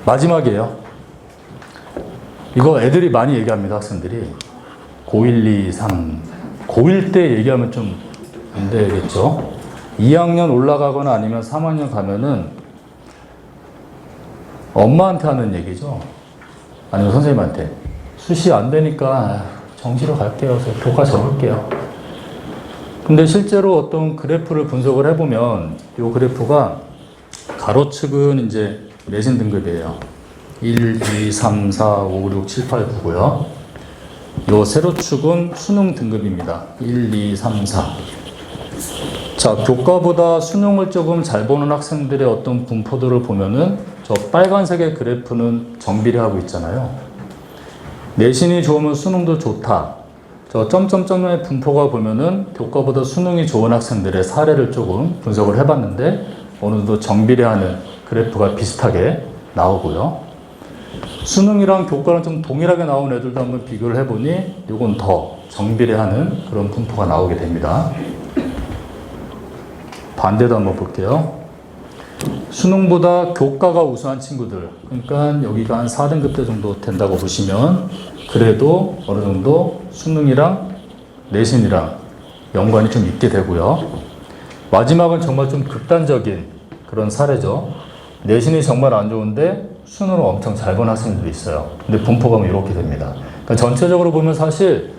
마지막이에요. 이거 애들이 많이 얘기합니다. 학생들이. 고1, 2, 3. 고1 때 얘기하면 좀 안 되겠죠. 2학년 올라가거나 아니면 3학년 가면은 엄마한테 하는 얘기죠. 아니면 선생님한테. 수시 안 되니까 정시로 갈게요. 교과 적을게요. 근데 실제로 어떤 그래프를 분석을 해보면 이 그래프가 가로축은 이제 내신 등급이에요. 1, 2, 3, 4, 5, 6, 7, 8, 9고요. 요 세로축은 수능 등급입니다. 1, 2, 3, 4. 자, 교과보다 수능을 조금 잘 보는 학생들의 어떤 분포도를 보면은 저 빨간색의 그래프는 정비례하고 있잖아요. 내신이 좋으면 수능도 좋다. 저 점점점의 분포가 보면은 교과보다 수능이 좋은 학생들의 사례를 조금 분석을 해봤는데 어느 정도 정비례하는 그래프가 비슷하게 나오고요. 수능이랑 교과랑 좀 동일하게 나온 애들도 한번 비교를 해보니 이건 더 정비례하는 그런 분포가 나오게 됩니다. 반대도 한번 볼게요. 수능보다 교과가 우수한 친구들, 그러니까 여기가 한 4등급 대 정도 된다고 보시면 그래도 어느 정도 수능이랑 내신이랑 연관이 좀 있게 되고요. 마지막은 정말 좀 극단적인 그런 사례죠. 내신이 정말 안 좋은데 수능을 엄청 잘 본 학생들도 있어요. 근데 분포가 이렇게 됩니다. 그러니까 전체적으로 보면 사실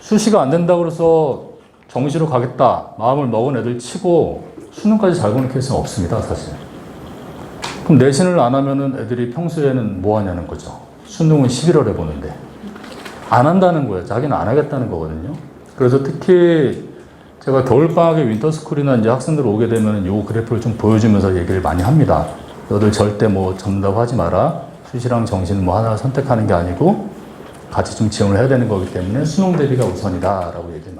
수시가 안 된다고 해서 정시로 가겠다 마음을 먹은 애들 치고 수능까지 잘 보는 케이스는 없습니다, 사실. 그럼 내신을 안 하면은 애들이 평소에는 뭐 하냐는 거죠. 수능은 11월에 보는데. 안 한다는 거예요. 자기는 안 하겠다는 거거든요. 그래서 특히 제가 겨울방학에 윈터스쿨이나 이제 학생들 오게 되면 요 그래프를 좀 보여주면서 얘기를 많이 합니다. 너들 절대 뭐 전다고 하지 마라. 수시랑 정시는 뭐 하나 선택하는 게 아니고 같이 좀 지원을 해야 되는 거기 때문에 수능 대비가 우선이다 라고 얘기를